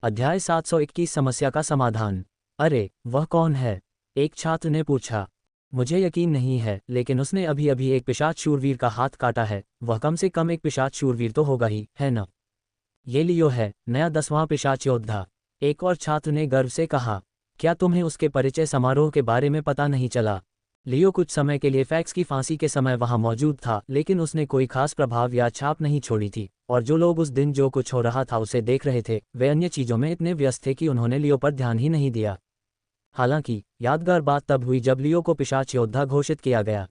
अध्याय 721 समस्या का समाधान। अरे, वह कौन है? एक छात्र ने पूछा। मुझे यकीन नहीं है, लेकिन उसने अभी अभी एक पिशाच शूरवीर का हाथ काटा है। वह कम से कम एक पिशाच शूरवीर तो होगा ही, है न? ये लियो है, नया 10वां पिशाच योद्धा। एक और छात्र ने गर्व से कहा। क्या तुम्हें उसके परिचय समारोह के बारे में पता नहीं चला? लियो कुछ समय के लिए फैक्स की फांसी के समय वहां मौजूद था, लेकिन उसने कोई खास प्रभाव या छाप नहीं छोड़ी थी, और जो लोग उस दिन जो कुछ हो रहा था उसे देख रहे थे, वे अन्य चीजों में इतने व्यस्त थे कि उन्होंने लियो पर ध्यान ही नहीं दिया। हालांकि यादगार बात तब हुई जब लियो को पिशाच योद्धा घोषित किया गया।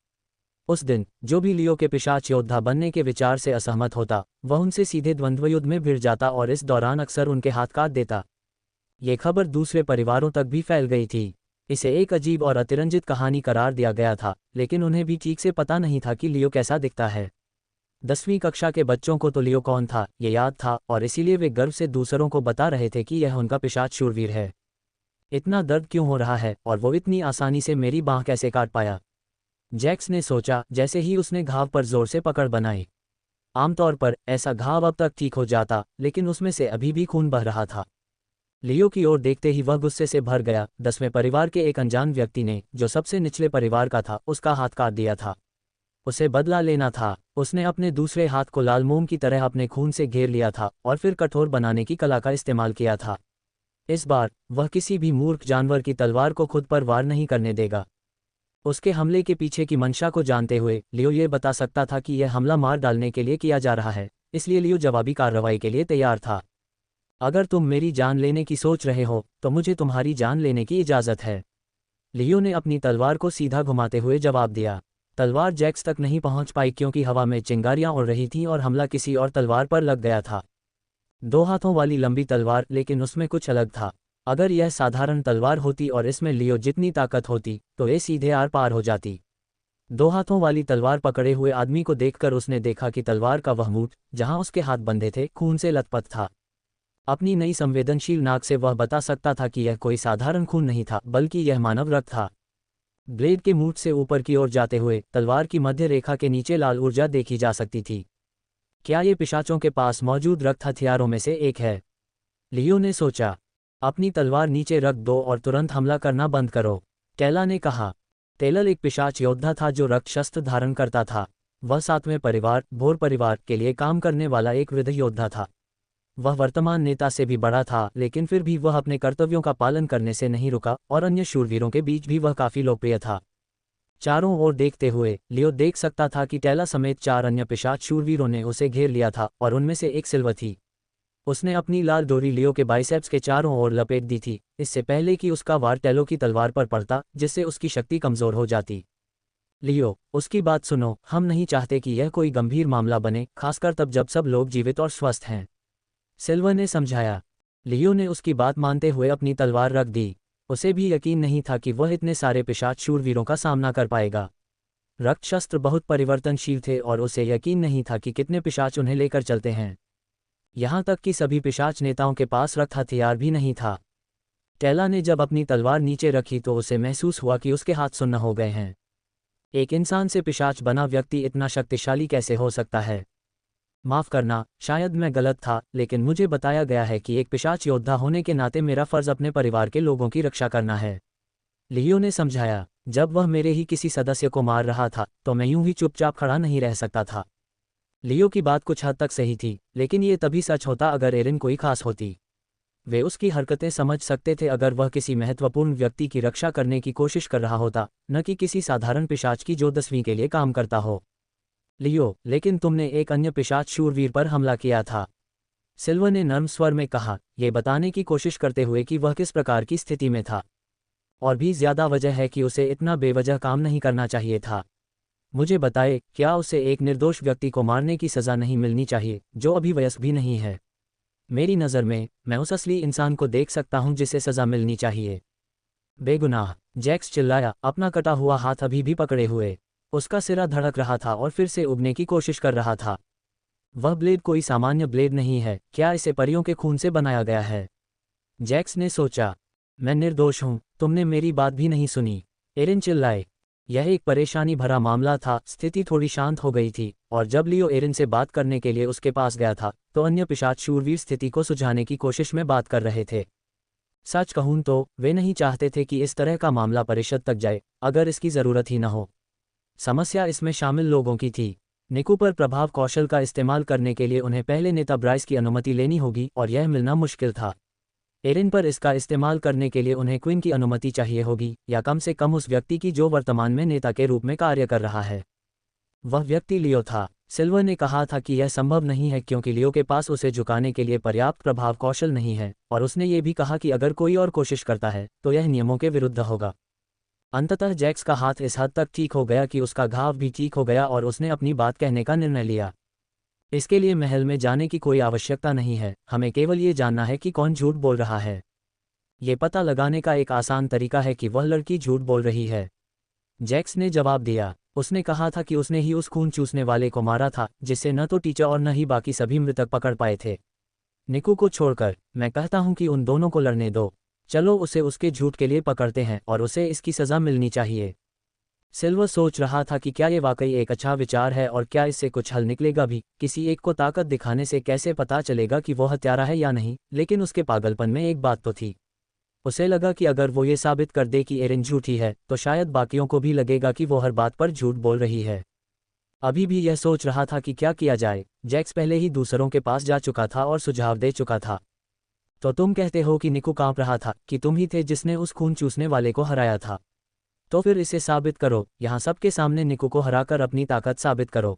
उस दिन जो भी लियो के पिशाच योद्धा बनने के विचार से असहमत होता, वह उनसे सीधे द्वंद्वयुद्ध में भिड़ जाता और इस दौरान अक्सर उनके हाथ काट देता। ये खबर दूसरे परिवारों तक भी फैल गई थी। इसे एक अजीब और अतिरंजित कहानी करार दिया गया था, लेकिन उन्हें भी ठीक से पता नहीं था कि लियो कैसा दिखता है। 10वीं कक्षा के बच्चों को तो लियो कौन था ये याद था, और इसीलिए वे गर्व से दूसरों को बता रहे थे कि यह उनका पिशाच शूरवीर है। इतना दर्द क्यों हो रहा है, और वो इतनी आसानी से मेरी बांह कैसे काट पाया? जैक्स ने सोचा, जैसे ही उसने घाव पर जोर से पकड़ बनाई। आमतौर पर ऐसा घाव अब तक ठीक हो जाता, लेकिन उसमें से अभी भी खून बह रहा था। लियो की ओर देखते ही वह गुस्से से भर गया। 10वें परिवार के एक अनजान व्यक्ति ने, जो सबसे निचले परिवार का था, उसका हाथ काट दिया था। उसे बदला लेना था। उसने अपने दूसरे हाथ को लाल मोम की तरह अपने खून से घेर लिया था और फिर कठोर बनाने की कला का इस्तेमाल किया था। इस बार वह किसी भी मूर्ख जानवर की तलवार को खुद पर वार नहीं करने देगा। उसके हमले के पीछे की मंशा को जानते हुए लियो ये बता सकता था कि यह हमला मार डालने के लिए किया जा रहा है, इसलिए लियो जवाबी कार्रवाई के लिए तैयार था। अगर तुम मेरी जान लेने की सोच रहे हो, तो मुझे तुम्हारी जान लेने की इजाज़त है। लियो ने अपनी तलवार को सीधा घुमाते हुए जवाब दिया। तलवार जैक्स तक नहीं पहुंच पाई क्योंकि हवा में चिंगारियां उड़ रही थीं और हमला किसी और तलवार पर लग गया था। 2 हाथों वाली लंबी तलवार, लेकिन उसमें कुछ अलग था। अगर यह साधारण तलवार होती और इसमें लियो जितनी ताकत होती, तो ये सीधे आर पार हो जाती। 2 हाथों वाली तलवार पकड़े हुए आदमी को देखकर उसने देखा कि तलवार का वह मुठ, जहां उसके हाथ बंधे थे, खून से लथपथ था। अपनी नई संवेदनशील नाक से वह बता सकता था कि यह कोई साधारण खून नहीं था, बल्कि यह मानव रक्त था। ब्लेड के मूठ से ऊपर की ओर जाते हुए तलवार की मध्य रेखा के नीचे लाल ऊर्जा देखी जा सकती थी। क्या ये पिशाचों के पास मौजूद रक्त हथियारों में से एक है? लियो ने सोचा। अपनी तलवार नीचे रख दो और तुरंत हमला करना बंद करो, टेला ने कहा। टेलर एक पिशाच योद्धा था जो रक्त शस्त्र धारण करता था। वह 7वें परिवार, भोर परिवार के लिए काम करने वाला एक वृद्ध योद्धा था। वह वर्तमान नेता से भी बड़ा था, लेकिन फिर भी वह अपने कर्तव्यों का पालन करने से नहीं रुका, और अन्य शूरवीरों के बीच भी वह काफी लोकप्रिय था। चारों ओर देखते हुए लियो देख सकता था कि टेला समेत 4 अन्य पिशाच शूरवीरों ने उसे घेर लिया था, और उनमें से एक सिल्वर थी। उसने अपनी लाल डोरी लियो के बाइसेप्स के चारों ओर लपेट दी थी, इससे पहले कि उसका वार टेलो की तलवार पर पड़ता, जिससे उसकी शक्ति कमजोर हो जाती। लियो, उसकी बात सुनो, हम नहीं चाहते कि यह कोई गंभीर मामला बने, खासकर तब जब सब लोग जीवित और स्वस्थ हैं, सिल्वर ने समझाया। लियो ने उसकी बात मानते हुए अपनी तलवार रख दी। उसे भी यकीन नहीं था कि वह इतने सारे पिशाच शूरवीरों का सामना कर पाएगा। रक्तशस्त्र बहुत परिवर्तनशील थे और उसे यकीन नहीं था कि कितने पिशाच उन्हें लेकर चलते हैं। यहाँ तक कि सभी पिशाच नेताओं के पास रक्त हथियार भी नहीं था। टेला ने जब अपनी तलवार नीचे रखी तो उसे महसूस हुआ कि उसके हाथ सुन्न हो गए हैं। एक इंसान से पिशाच बना व्यक्ति इतना शक्तिशाली कैसे हो सकता है? माफ़ करना, शायद मैं गलत था, लेकिन मुझे बताया गया है कि एक पिशाच योद्धा होने के नाते मेरा फ़र्ज़ अपने परिवार के लोगों की रक्षा करना है, लियो ने समझाया। जब वह मेरे ही किसी सदस्य को मार रहा था, तो मैं यूं ही चुपचाप खड़ा नहीं रह सकता था। लियो की बात कुछ हद तक सही थी, लेकिन ये तभी सच होता अगर एरिन कोई खास होती। वे उसकी हरकतें समझ सकते थे अगर वह किसी महत्वपूर्ण व्यक्ति की रक्षा करने की कोशिश कर रहा होता, न कि किसी साधारण पिशाच की जो 10वीं के लिए काम करता हो। लियो, लेकिन तुमने एक अन्य पिशाच शूरवीर पर हमला किया था, सिल्वर ने नर्म स्वर में कहा, यह बताने की कोशिश करते हुए कि वह किस प्रकार की स्थिति में था। और भी ज्यादा वजह है कि उसे इतना बेवजह काम नहीं करना चाहिए था। मुझे बताए, क्या उसे एक निर्दोष व्यक्ति को मारने की सज़ा नहीं मिलनी चाहिए, जो अभी वयस्क भी नहीं है? मेरी नज़र में, मैं उस असली इंसान को देख सकता हूं जिसे सज़ा मिलनी चाहिए। बेगुनाह, जैक्स चिल्लाया, अपना कटा हुआ हाथ अभी भी पकड़े हुए। उसका सिरा धड़क रहा था और फिर से उगने की कोशिश कर रहा था। वह ब्लेड कोई सामान्य ब्लेड नहीं है, क्या इसे परियों के खून से बनाया गया है? जैक्स ने सोचा। मैं निर्दोष हूं, तुमने मेरी बात भी नहीं सुनी, एरिन चिल्लाए। यह एक परेशानी भरा मामला था। स्थिति थोड़ी शांत हो गई थी, और जब लियो एरिन से बात करने के लिए उसके पास गया था, तो अन्य पिशाच शूरवीर स्थिति को सुझाने की कोशिश में बात कर रहे थे। सच कहूं तो वे नहीं चाहते थे कि इस तरह का मामला परिषद तक जाए, अगर इसकी ज़रूरत ही न हो। समस्या इसमें शामिल लोगों की थी। निकू पर प्रभाव कौशल का इस्तेमाल करने के लिए उन्हें पहले नेता ब्राइस की अनुमति लेनी होगी, और यह मिलना मुश्किल था। एरिन पर इसका इस्तेमाल करने के लिए उन्हें क्वीन की अनुमति चाहिए होगी, या कम से कम उस व्यक्ति की जो वर्तमान में नेता के रूप में कार्य कर रहा है। वह व्यक्ति लियो था। सिल्वर ने कहा था कि यह संभव नहीं है क्योंकि लियो के पास उसे झुकाने के लिए पर्याप्त प्रभाव कौशल नहीं है, और उसने ये भी कहा कि अगर कोई और कोशिश करता है तो यह नियमों के विरुद्ध होगा। अंततः जैक्स का हाथ इस हद तक ठीक हो गया कि उसका घाव भी ठीक हो गया, और उसने अपनी बात कहने का निर्णय लिया। इसके लिए महल में जाने की कोई आवश्यकता नहीं है, हमें केवल ये जानना है कि कौन झूठ बोल रहा है। ये पता लगाने का एक आसान तरीका है कि वह लड़की झूठ बोल रही है। जैक्स ने जवाब दिया। उसने कहा था कि उसने ही उस खून चूसने वाले को मारा था, जिससे न तो टीचर और न ही बाकी सभी मृतक पकड़ पाए थे। निकू को छोड़कर मैं कहता हूं कि उन दोनों को लड़ने दो। चलो उसे उसके झूठ के लिए पकड़ते हैं, और उसे इसकी सज़ा मिलनी चाहिए। सिल्वर सोच रहा था कि क्या ये वाकई एक अच्छा विचार है, और क्या इससे कुछ हल निकलेगा भी। किसी एक को ताकत दिखाने से कैसे पता चलेगा कि वो हत्यारा है या नहीं, लेकिन उसके पागलपन में एक बात तो थी। उसे लगा कि अगर वो ये साबित कर दे कि एरिन झूठी है, तो शायद बाकियों को भी लगेगा कि वो हर बात पर झूठ बोल रही है। अभी भी यह सोच रहा था कि क्या किया जाए। जैक्स पहले ही दूसरों के पास जा चुका था और सुझाव दे चुका था। तो तुम कहते हो कि निकू कांप रहा था कि तुम ही थे जिसने उस खून चूसने वाले को हराया था। तो फिर इसे साबित करो, यहाँ सबके सामने निकू को हराकर अपनी ताकत साबित करो।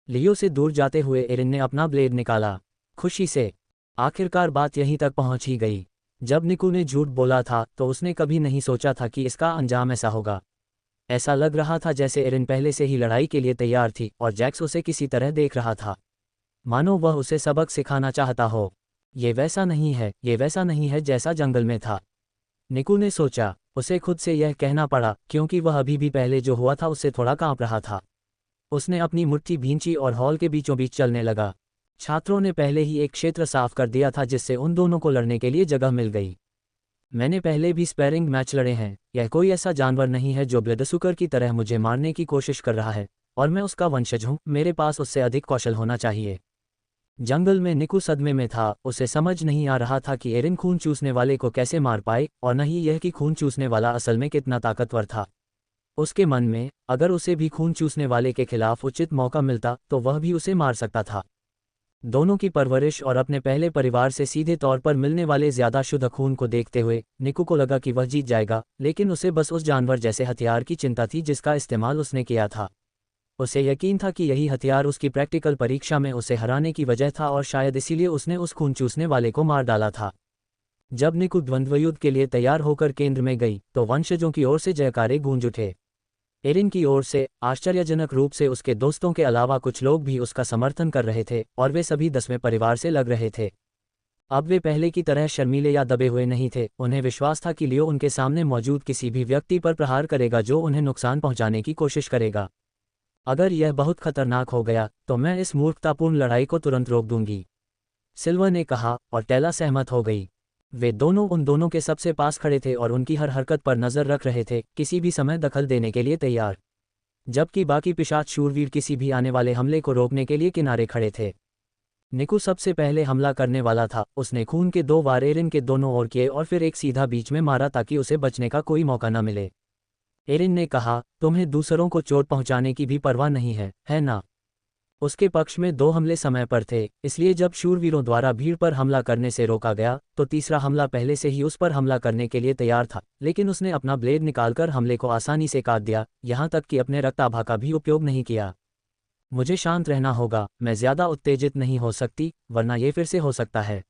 लियो से दूर जाते हुए एरिन ने अपना ब्लेड निकाला। खुशी से आखिरकार बात यहीं तक पहुंच ही गई। जब निकू ने झूठ बोला था तो उसने कभी नहीं सोचा था कि इसका अंजाम ऐसा होगा। ऐसा लग रहा था जैसे एरिन पहले से ही लड़ाई के लिए तैयार थी, और जैक्स उसे किसी तरह देख रहा था, मानो वह उसे सबक सिखाना चाहता हो। ये वैसा नहीं है जैसा जंगल में था, निकू ने सोचा। उसे खुद से यह कहना पड़ा, क्योंकि वह अभी भी पहले जो हुआ था उससे थोड़ा कांप रहा था। उसने अपनी मुट्ठी भींची और हॉल के बीचों बीच चलने लगा। छात्रों ने पहले ही एक क्षेत्र साफ कर दिया था, जिससे उन दोनों को लड़ने के लिए जगह मिल गई। मैंने पहले भी स्पैरिंग मैच लड़े हैं। यह कोई ऐसा जानवर नहीं है जो ब्लडसुकर की तरह मुझे मारने की कोशिश कर रहा है, और मैं उसका वंशज हूँ। मेरे पास उससे अधिक कौशल होना चाहिए। जंगल में निकू सदमे में था। उसे समझ नहीं आ रहा था कि एरिन खून चूसने वाले को कैसे मार पाए, और न ही यह कि खून चूसने वाला असल में कितना ताकतवर था। उसके मन में अगर उसे भी खून चूसने वाले के खिलाफ उचित मौका मिलता तो वह भी उसे मार सकता था। दोनों की परवरिश और अपने पहले परिवार से सीधे तौर पर मिलने वाले ज्यादा शुद्ध खून को देखते हुए निकू को लगा कि वह जीत जाएगा, लेकिन उसे बस उस जानवर जैसे हथियार की चिंता थी जिसका इस्तेमाल उसने किया था। उसे यकीन था कि यही हथियार उसकी प्रैक्टिकल परीक्षा में उसे हराने की वजह था, और शायद इसीलिए उसने उस खून चूसने वाले को मार डाला था। जब निकू द्वंद्वयुद्ध के लिए तैयार होकर केंद्र में गई तो वंशजों की ओर से जयकारे गूंज उठे। एरिन की ओर से आश्चर्यजनक रूप से उसके दोस्तों के अलावा कुछ लोग भी उसका समर्थन कर रहे थे, और वे सभी 10वें परिवार से लग रहे थे। अब वे पहले की तरह शर्मीले या दबे हुए नहीं थे। उन्हें विश्वास था कि लियो उनके सामने मौजूद किसी भी व्यक्ति पर प्रहार करेगा जो उन्हें नुकसान पहुंचाने की कोशिश करेगा। अगर यह बहुत खतरनाक हो गया तो मैं इस मूर्खतापूर्ण लड़ाई को तुरंत रोक दूंगी, सिल्वर ने कहा, और टेला सहमत हो गई। वे दोनों उन दोनों के सबसे पास खड़े थे और उनकी हर हरकत पर नजर रख रहे थे, किसी भी समय दखल देने के लिए तैयार। जबकि बाकी पिशाच शूरवीर किसी भी आने वाले हमले को रोकने के लिए किनारे खड़े थे। निकू सबसे पहले हमला करने वाला था। उसने खून के 2 वार एरिन के दोनों ओर किए और फिर एक सीधा बीच में मारा ताकि उसे बचने का कोई मौका न मिले। एरिन ने कहा, तुम्हें दूसरों को चोट पहुंचाने की भी परवाह नहीं है ना? उसके पक्ष में 2 हमले समय पर थे, इसलिए जब शूरवीरों द्वारा भीड़ पर हमला करने से रोका गया तो तीसरा हमला पहले से ही उस पर हमला करने के लिए तैयार था, लेकिन उसने अपना ब्लेड निकालकर हमले को आसानी से काट दिया, यहाँ तक कि अपने रक्ताभा का भी उपयोग नहीं किया। मुझे शांत रहना होगा, मैं ज्यादा उत्तेजित नहीं हो सकती, वरना ये फिर से हो सकता है,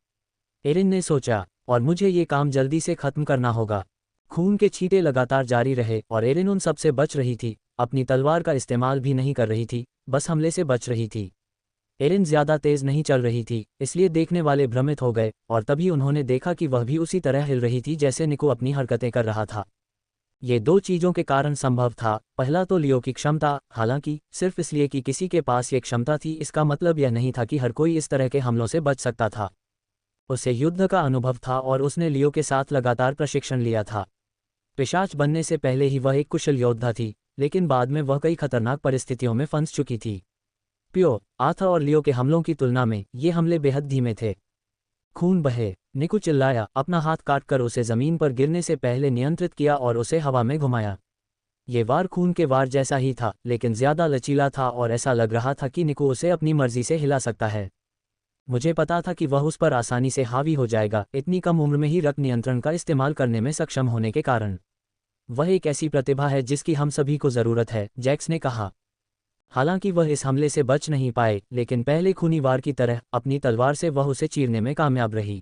एरिन ने सोचा, और मुझे ये काम जल्दी से खत्म करना होगा। खून के छींटे लगातार जारी रहे और एरिन उन सबसे बच रही थी। अपनी तलवार का इस्तेमाल भी नहीं कर रही थी, बस हमले से बच रही थी। एरिन ज्यादा तेज नहीं चल रही थी, इसलिए देखने वाले भ्रमित हो गए, और तभी उन्होंने देखा कि वह भी उसी तरह हिल रही थी जैसे निको अपनी हरकतें कर रहा था। ये 2 चीजों के कारण संभव था। पहला तो लियो की क्षमता, हालांकि सिर्फ इसलिए कि किसी के पास ये क्षमता थी इसका मतलब यह नहीं था कि हर कोई इस तरह के हमलों से बच सकता था। उसे युद्ध का अनुभव था और उसने लियो के साथ लगातार प्रशिक्षण लिया था। पिशाच बनने से पहले ही वह एक कुशल योद्धा थी, लेकिन बाद में वह कई खतरनाक परिस्थितियों में फंस चुकी थी। पियो, आर्थर और लियो के हमलों की तुलना में ये हमले बेहद धीमे थे। खून बहे, निकू चिल्लाया, अपना हाथ काटकर उसे जमीन पर गिरने से पहले नियंत्रित किया और उसे हवा में घुमाया। ये वार खून के वार जैसा ही था, लेकिन ज्यादा लचीला था और ऐसा लग रहा था कि निकू उसे अपनी मर्जी से हिला सकता है। मुझे पता था कि वह उस पर आसानी से हावी हो जाएगा, इतनी कम उम्र में ही रक्त नियंत्रण का इस्तेमाल करने में सक्षम होने के कारण। वह एक ऐसी प्रतिभा है जिसकी हम सभी को जरूरत है, जैक्स ने कहा। हालांकि वह इस हमले से बच नहीं पाए, लेकिन पहले खूनी वार की तरह अपनी तलवार से वह उसे चीरने में कामयाब रही।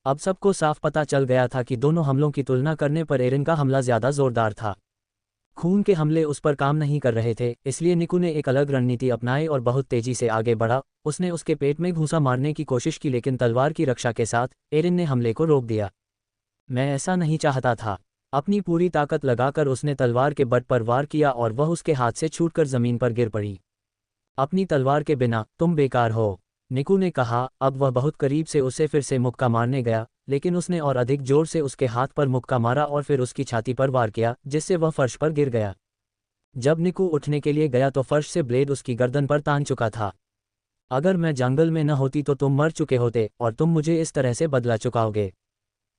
अब सबको साफ पता चल गया था कि दोनों हमलों की तुलना करने पर एरिन का हमला ज्यादा जोरदार था। खून के हमले उस पर काम नहीं कर रहे थे, इसलिए निकू ने एक अलग रणनीति अपनाई और बहुत तेजी से आगे बढ़ा। उसने उसके पेट में घूंसा मारने की कोशिश की, लेकिन तलवार की रक्षा के साथ एरिन ने हमले को रोक दिया। मैं ऐसा नहीं चाहता था। अपनी पूरी ताकत लगाकर उसने तलवार के बट पर वार किया और वह उसके हाथ से छूटकर जमीन पर गिर पड़ी। अपनी तलवार के बिना तुम बेकार हो, निकू ने कहा। अब वह बहुत करीब से उसे फिर से मुक्का मारने गया, लेकिन उसने और अधिक जोर से उसके हाथ पर मुक्का मारा और फिर उसकी छाती पर वार किया, जिससे वह फर्श पर गिर गया। जब निकू उठने के लिए गया तो फर्श से ब्लेड उसकी गर्दन पर तान चुका था। अगर मैं जंगल में न होती तो तुम मर चुके होते और तुम मुझे इस तरह से बदला चुकाओगे,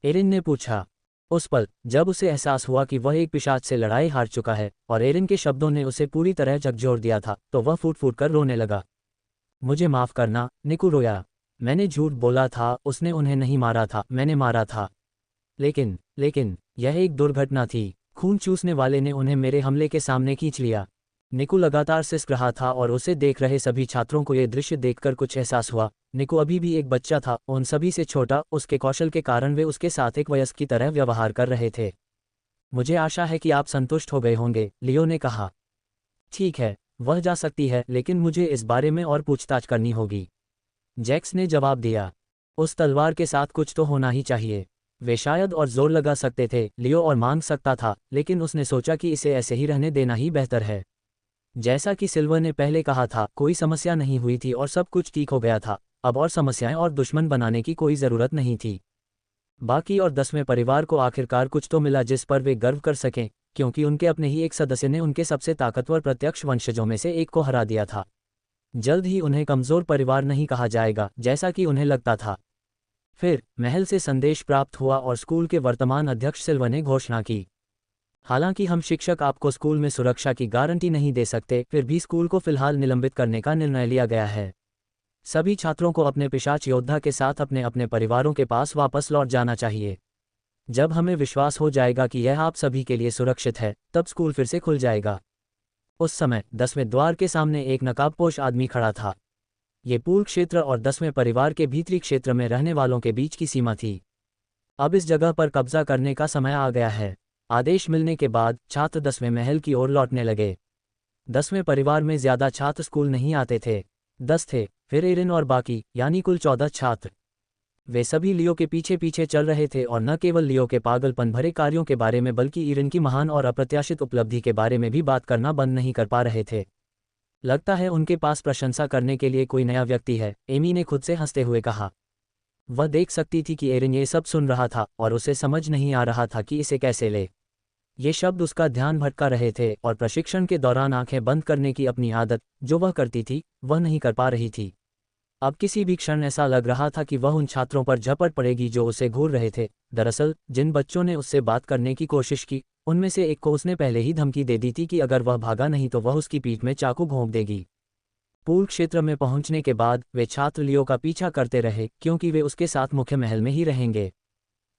एरिन ने पूछा। उस पल जब उसे एहसास हुआ कि वह एक पिशाच से लड़ाई हार चुका है और एरिन के शब्दों ने उसे पूरी तरह झकझोर दिया था, तो वह फूट फूट कर रोने लगा। मुझे माफ करना, निकू रोया। मैंने झूठ बोला था, उसने उन्हें नहीं मारा था, मैंने मारा था। लेकिन यह एक दुर्घटना थी। खून चूसने वाले ने उन्हें मेरे हमले के सामने खींच लिया। निकू लगातार सिसक रहा था और उसे देख रहे सभी छात्रों को यह दृश्य देखकर कुछ एहसास हुआ। निकू अभी भी एक बच्चा था, उन सभी से छोटा। उसके कौशल के कारण वे उसके साथ एक वयस्क की तरह व्यवहार कर रहे थे। मुझे आशा है कि आप संतुष्ट हो गए होंगे, लियो ने कहा। ठीक है, वह जा सकती है, लेकिन मुझे इस बारे में और पूछताछ करनी होगी, जैक्स ने जवाब दिया। उस तलवार के साथ कुछ तो होना ही चाहिए। वे शायद और जोर लगा सकते थे, लियो और मांग सकता था, लेकिन उसने सोचा कि इसे ऐसे ही रहने देना ही बेहतर है। जैसा कि सिल्वर ने पहले कहा था, कोई समस्या नहीं हुई थी और सब कुछ ठीक हो गया था। अब और समस्याएं और दुश्मन बनाने की कोई ज़रूरत नहीं थी। बाकी और 10वें परिवार को आखिरकार कुछ तो मिला जिस पर वे गर्व कर सकें, क्योंकि उनके अपने ही एक सदस्य ने उनके सबसे ताकतवर प्रत्यक्ष वंशजों में से एक को हरा दिया था। जल्द ही उन्हें कमज़ोर परिवार नहीं कहा जाएगा, जैसा कि उन्हें लगता था। फिर महल से संदेश प्राप्त हुआ और स्कूल के वर्तमान अध्यक्ष सिल्वर ने घोषणा की, हालांकि हम शिक्षक आपको स्कूल में सुरक्षा की गारंटी नहीं दे सकते, फिर भी स्कूल को फिलहाल निलंबित करने का निर्णय लिया गया है। सभी छात्रों को अपने पिशाच योद्धा के साथ अपने अपने परिवारों के पास वापस लौट जाना चाहिए। जब हमें विश्वास हो जाएगा कि यह आप सभी के लिए सुरक्षित है, तब स्कूल फिर से खुल जाएगा। उस समय 10वें द्वार के सामने एक नकाबपोश आदमी खड़ा था। ये पूल क्षेत्र और 10वें परिवार के भीतरी क्षेत्र में रहने वालों के बीच की सीमा थी। अब इस जगह पर कब्जा करने का समय आ गया है। आदेश मिलने के बाद छात्र 10वें महल की ओर लौटने लगे। 10वें परिवार में ज्यादा छात्र स्कूल नहीं आते थे। 10 थे, फिर एरिन और बाकी, यानी कुल 14 छात्र। वे सभी लियो के पीछे पीछे चल रहे थे और न केवल लियो के पागलपन भरे कार्यों के बारे में बल्कि एरिन की महान और अप्रत्याशित उपलब्धि के बारे में भी बात करना बंद नहीं कर पा रहे थे। लगता है उनके पास प्रशंसा करने के लिए कोई नया व्यक्ति है, एमी ने खुद से हंसते हुए कहा। वह देख सकती थी कि एरिन ये सब सुन रहा था और उसे समझ नहीं आ रहा था कि इसे कैसे ले। ये शब्द उसका ध्यान भटका रहे थे और प्रशिक्षण के दौरान आंखें बंद करने की अपनी आदत, जो वह करती थी, वह नहीं कर पा रही थी। अब किसी भी क्षण ऐसा लग रहा था कि वह उन छात्रों पर झपट पड़ेगी जो उसे घूर रहे थे। दरअसल जिन बच्चों ने उससे बात करने की कोशिश की, उनमें से एक को उसने पहले ही धमकी दे दी थी कि अगर वह भागा नहीं तो वह उसकी पीठ में चाकू घोंप देगी। पूल क्षेत्र में पहुंचने के बाद वे छात्र लियो का पीछा करते रहे, क्योंकि वे उसके साथ मुख्य महल में ही रहेंगे।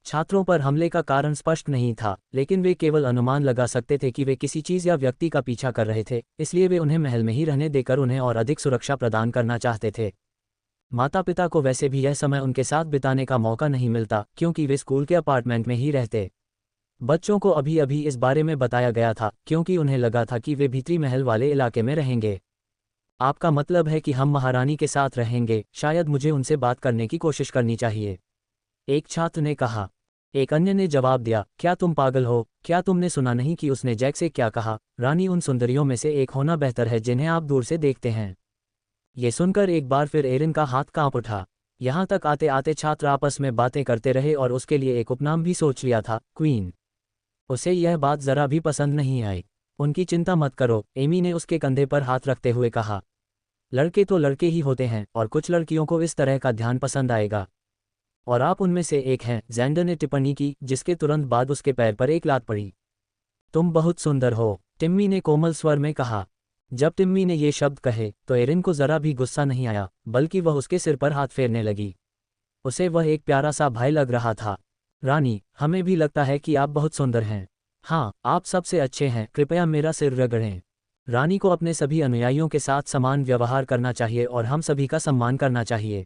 छात्रों पर हमले का कारण स्पष्ट नहीं था, लेकिन वे केवल अनुमान लगा सकते थे कि वे किसी चीज़ या व्यक्ति का पीछा कर रहे थे, इसलिए वे उन्हें महल में ही रहने देकर उन्हें और अधिक सुरक्षा प्रदान करना चाहते थे। माता पिता को वैसे भी यह समय उनके साथ बिताने का मौका नहीं मिलता, क्योंकि वे स्कूल के अपार्टमेंट में ही रहते। बच्चों को अभी अभी इस बारे में बताया गया था, क्योंकि उन्हें लगा था कि वे भीतरी महल वाले इलाके में रहेंगे। आपका मतलब है कि हम महारानी के साथ रहेंगे? शायद मुझे उनसे बात करने की कोशिश करनी चाहिए, एक छात्र ने कहा। एक अन्य ने जवाब दिया, क्या तुम पागल हो? क्या तुमने सुना नहीं कि उसने जैक से क्या कहा? रानी उन सुंदरियों में से एक होना बेहतर है जिन्हें आप दूर से देखते हैं। ये सुनकर एक बार फिर एरिन का हाथ कांप उठा। यहाँ तक आते आते छात्र आपस में बातें करते रहे और उसके लिए एक उपनाम भी सोच लिया था, क्वीन। उसे यह बात जरा भी पसंद नहीं आई। उनकी चिंता मत करो, एमी ने उसके कंधे पर हाथ रखते हुए कहा। लड़के तो लड़के ही होते हैं और कुछ लड़कियों को इस तरह का ध्यान पसंद आएगा। और आप उनमें से एक हैं, जेंडर ने टिप्पणी की, जिसके तुरंत बाद उसके पैर पर एक लात पड़ी। तुम बहुत सुंदर हो, टिम्मी ने कोमल स्वर में कहा। जब टिम्मी ने ये शब्द कहे तो एरिन को जरा भी गुस्सा नहीं आया, बल्कि वह उसके सिर पर हाथ फेरने लगी। उसे वह एक प्यारा सा भाई लग रहा था। रानी, हमें भी लगता है कि आप बहुत सुंदर हैं। हाँ, आप सबसे अच्छे हैं, कृपया मेरा सिर रगड़ें। रानी को अपने सभी अनुयायियों के साथ समान व्यवहार करना चाहिए और हम सभी का सम्मान करना चाहिए।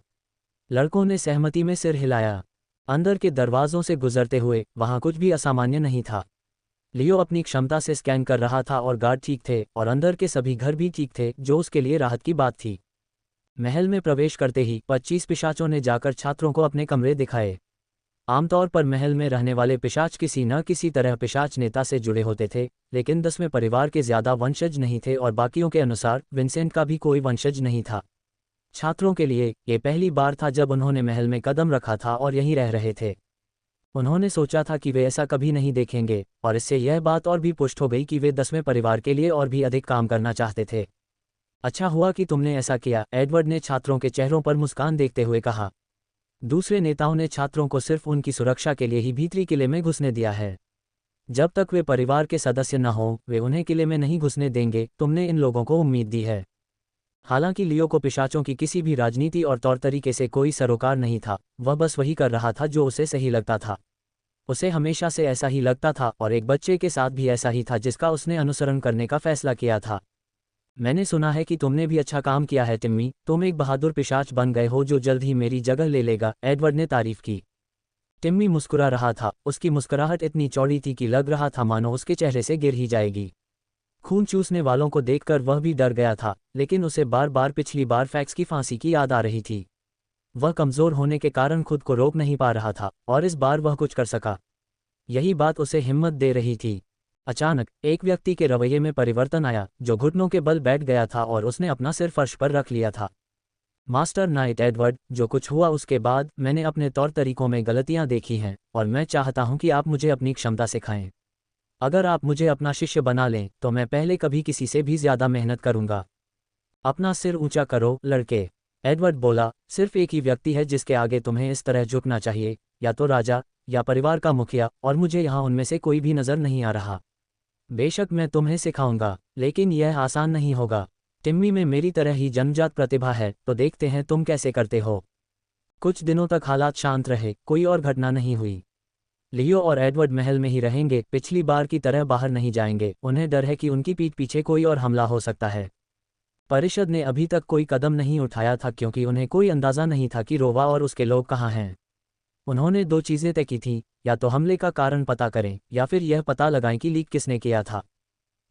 लड़कों ने सहमति में सिर हिलाया। अंदर के दरवाजों से गुजरते हुए वहां कुछ भी असामान्य नहीं था। लियो अपनी क्षमता से स्कैन कर रहा था और गार्ड ठीक थे और अंदर के सभी घर भी ठीक थे, जो उसके लिए राहत की बात थी। महल में प्रवेश करते ही 25 पिशाचों ने जाकर छात्रों को अपने कमरे दिखाए। आमतौर पर महल में रहने वाले पिशाच किसी न किसी तरह पिशाच नेता से जुड़े होते थे, लेकिन 10वें परिवार के ज्यादा वंशज नहीं थे और बाकियों के अनुसार विंसेंट का भी कोई वंशज नहीं था। छात्रों के लिए ये पहली बार था जब उन्होंने महल में कदम रखा था और यहीं रह रहे थे। उन्होंने सोचा था कि वे ऐसा कभी नहीं देखेंगे, और इससे यह बात और भी पुष्ट हो गई कि वे 10वें परिवार के लिए और भी अधिक काम करना चाहते थे। अच्छा हुआ कि तुमने ऐसा किया, एडवर्ड ने छात्रों के चेहरों पर मुस्कान देखते हुए कहा। दूसरे नेताओं ने छात्रों को सिर्फ उनकी सुरक्षा के लिए ही भीतरी किले में घुसने दिया है। जब तक वे परिवार के सदस्य न हों, वे उन्हें किले में नहीं घुसने देंगे। तुमने इन लोगों को उम्मीद दी है। हालांकि लियो को पिशाचों की किसी भी राजनीति और तौर तरीके से कोई सरोकार नहीं था, वह बस वही कर रहा था जो उसे सही लगता था। उसे हमेशा से ऐसा ही लगता था और एक बच्चे के साथ भी ऐसा ही था जिसका उसने अनुसरण करने का फैसला किया था। मैंने सुना है कि तुमने भी अच्छा काम किया है टिम्मी, तुम एक बहादुर पिशाच बन गए हो जो जल्द ही मेरी जगह ले लेगा, एडवर्ड ने तारीफ की। टिम्मी मुस्कुरा रहा था, उसकी मुस्कुराहट इतनी चौड़ी थी कि लग रहा था मानो उसके चेहरे से गिर ही जाएगी। खून चूसने वालों को देखकर वह भी डर गया था, लेकिन उसे बार बार पिछली बार फैक्स की फांसी की याद आ रही थी। वह कमज़ोर होने के कारण खुद को रोक नहीं पा रहा था, और इस बार वह कुछ कर सका। यही बात उसे हिम्मत दे रही थी। अचानक एक व्यक्ति के रवैये में परिवर्तन आया, जो घुटनों के बल बैठ गया था और उसने अपना सिर फर्श पर रख लिया था। मास्टर नाइट एडवर्ड, जो कुछ हुआ उसके बाद मैंने अपने तौर तरीकों में गलतियां देखी हैं, और मैं चाहता हूं कि आप मुझे अपनी क्षमता सिखाएं। अगर आप मुझे अपना शिष्य बना लें तो मैं पहले कभी किसी से भी ज्यादा मेहनत करूंगा। अपना सिर ऊंचा करो, लड़के, एडवर्ड बोला। सिर्फ एक ही व्यक्ति है जिसके आगे तुम्हें इस तरह झुकना चाहिए, या तो राजा या परिवार का मुखिया, और मुझे यहाँ उनमें से कोई भी नजर नहीं आ रहा। बेशक मैं तुम्हें सिखाऊंगा, लेकिन यह आसान नहीं होगा। टिम्मी में मेरी तरह ही जन्मजात प्रतिभा है, तो देखते हैं तुम कैसे करते हो। कुछ दिनों तक हालात शांत रहे, कोई और घटना नहीं हुई। लियो और एडवर्ड महल में ही रहेंगे, पिछली बार की तरह बाहर नहीं जाएंगे। उन्हें डर है कि उनकी पीठ पीछे कोई और हमला हो सकता है। परिषद ने अभी तक कोई कदम नहीं उठाया था क्योंकि उन्हें कोई अंदाजा नहीं था कि रोवा और उसके लोग कहाँ हैं। उन्होंने दो चीज़ें तय की थीं, या तो हमले का कारण पता करें या फिर यह पता लगाएं कि लीक किसने किया था।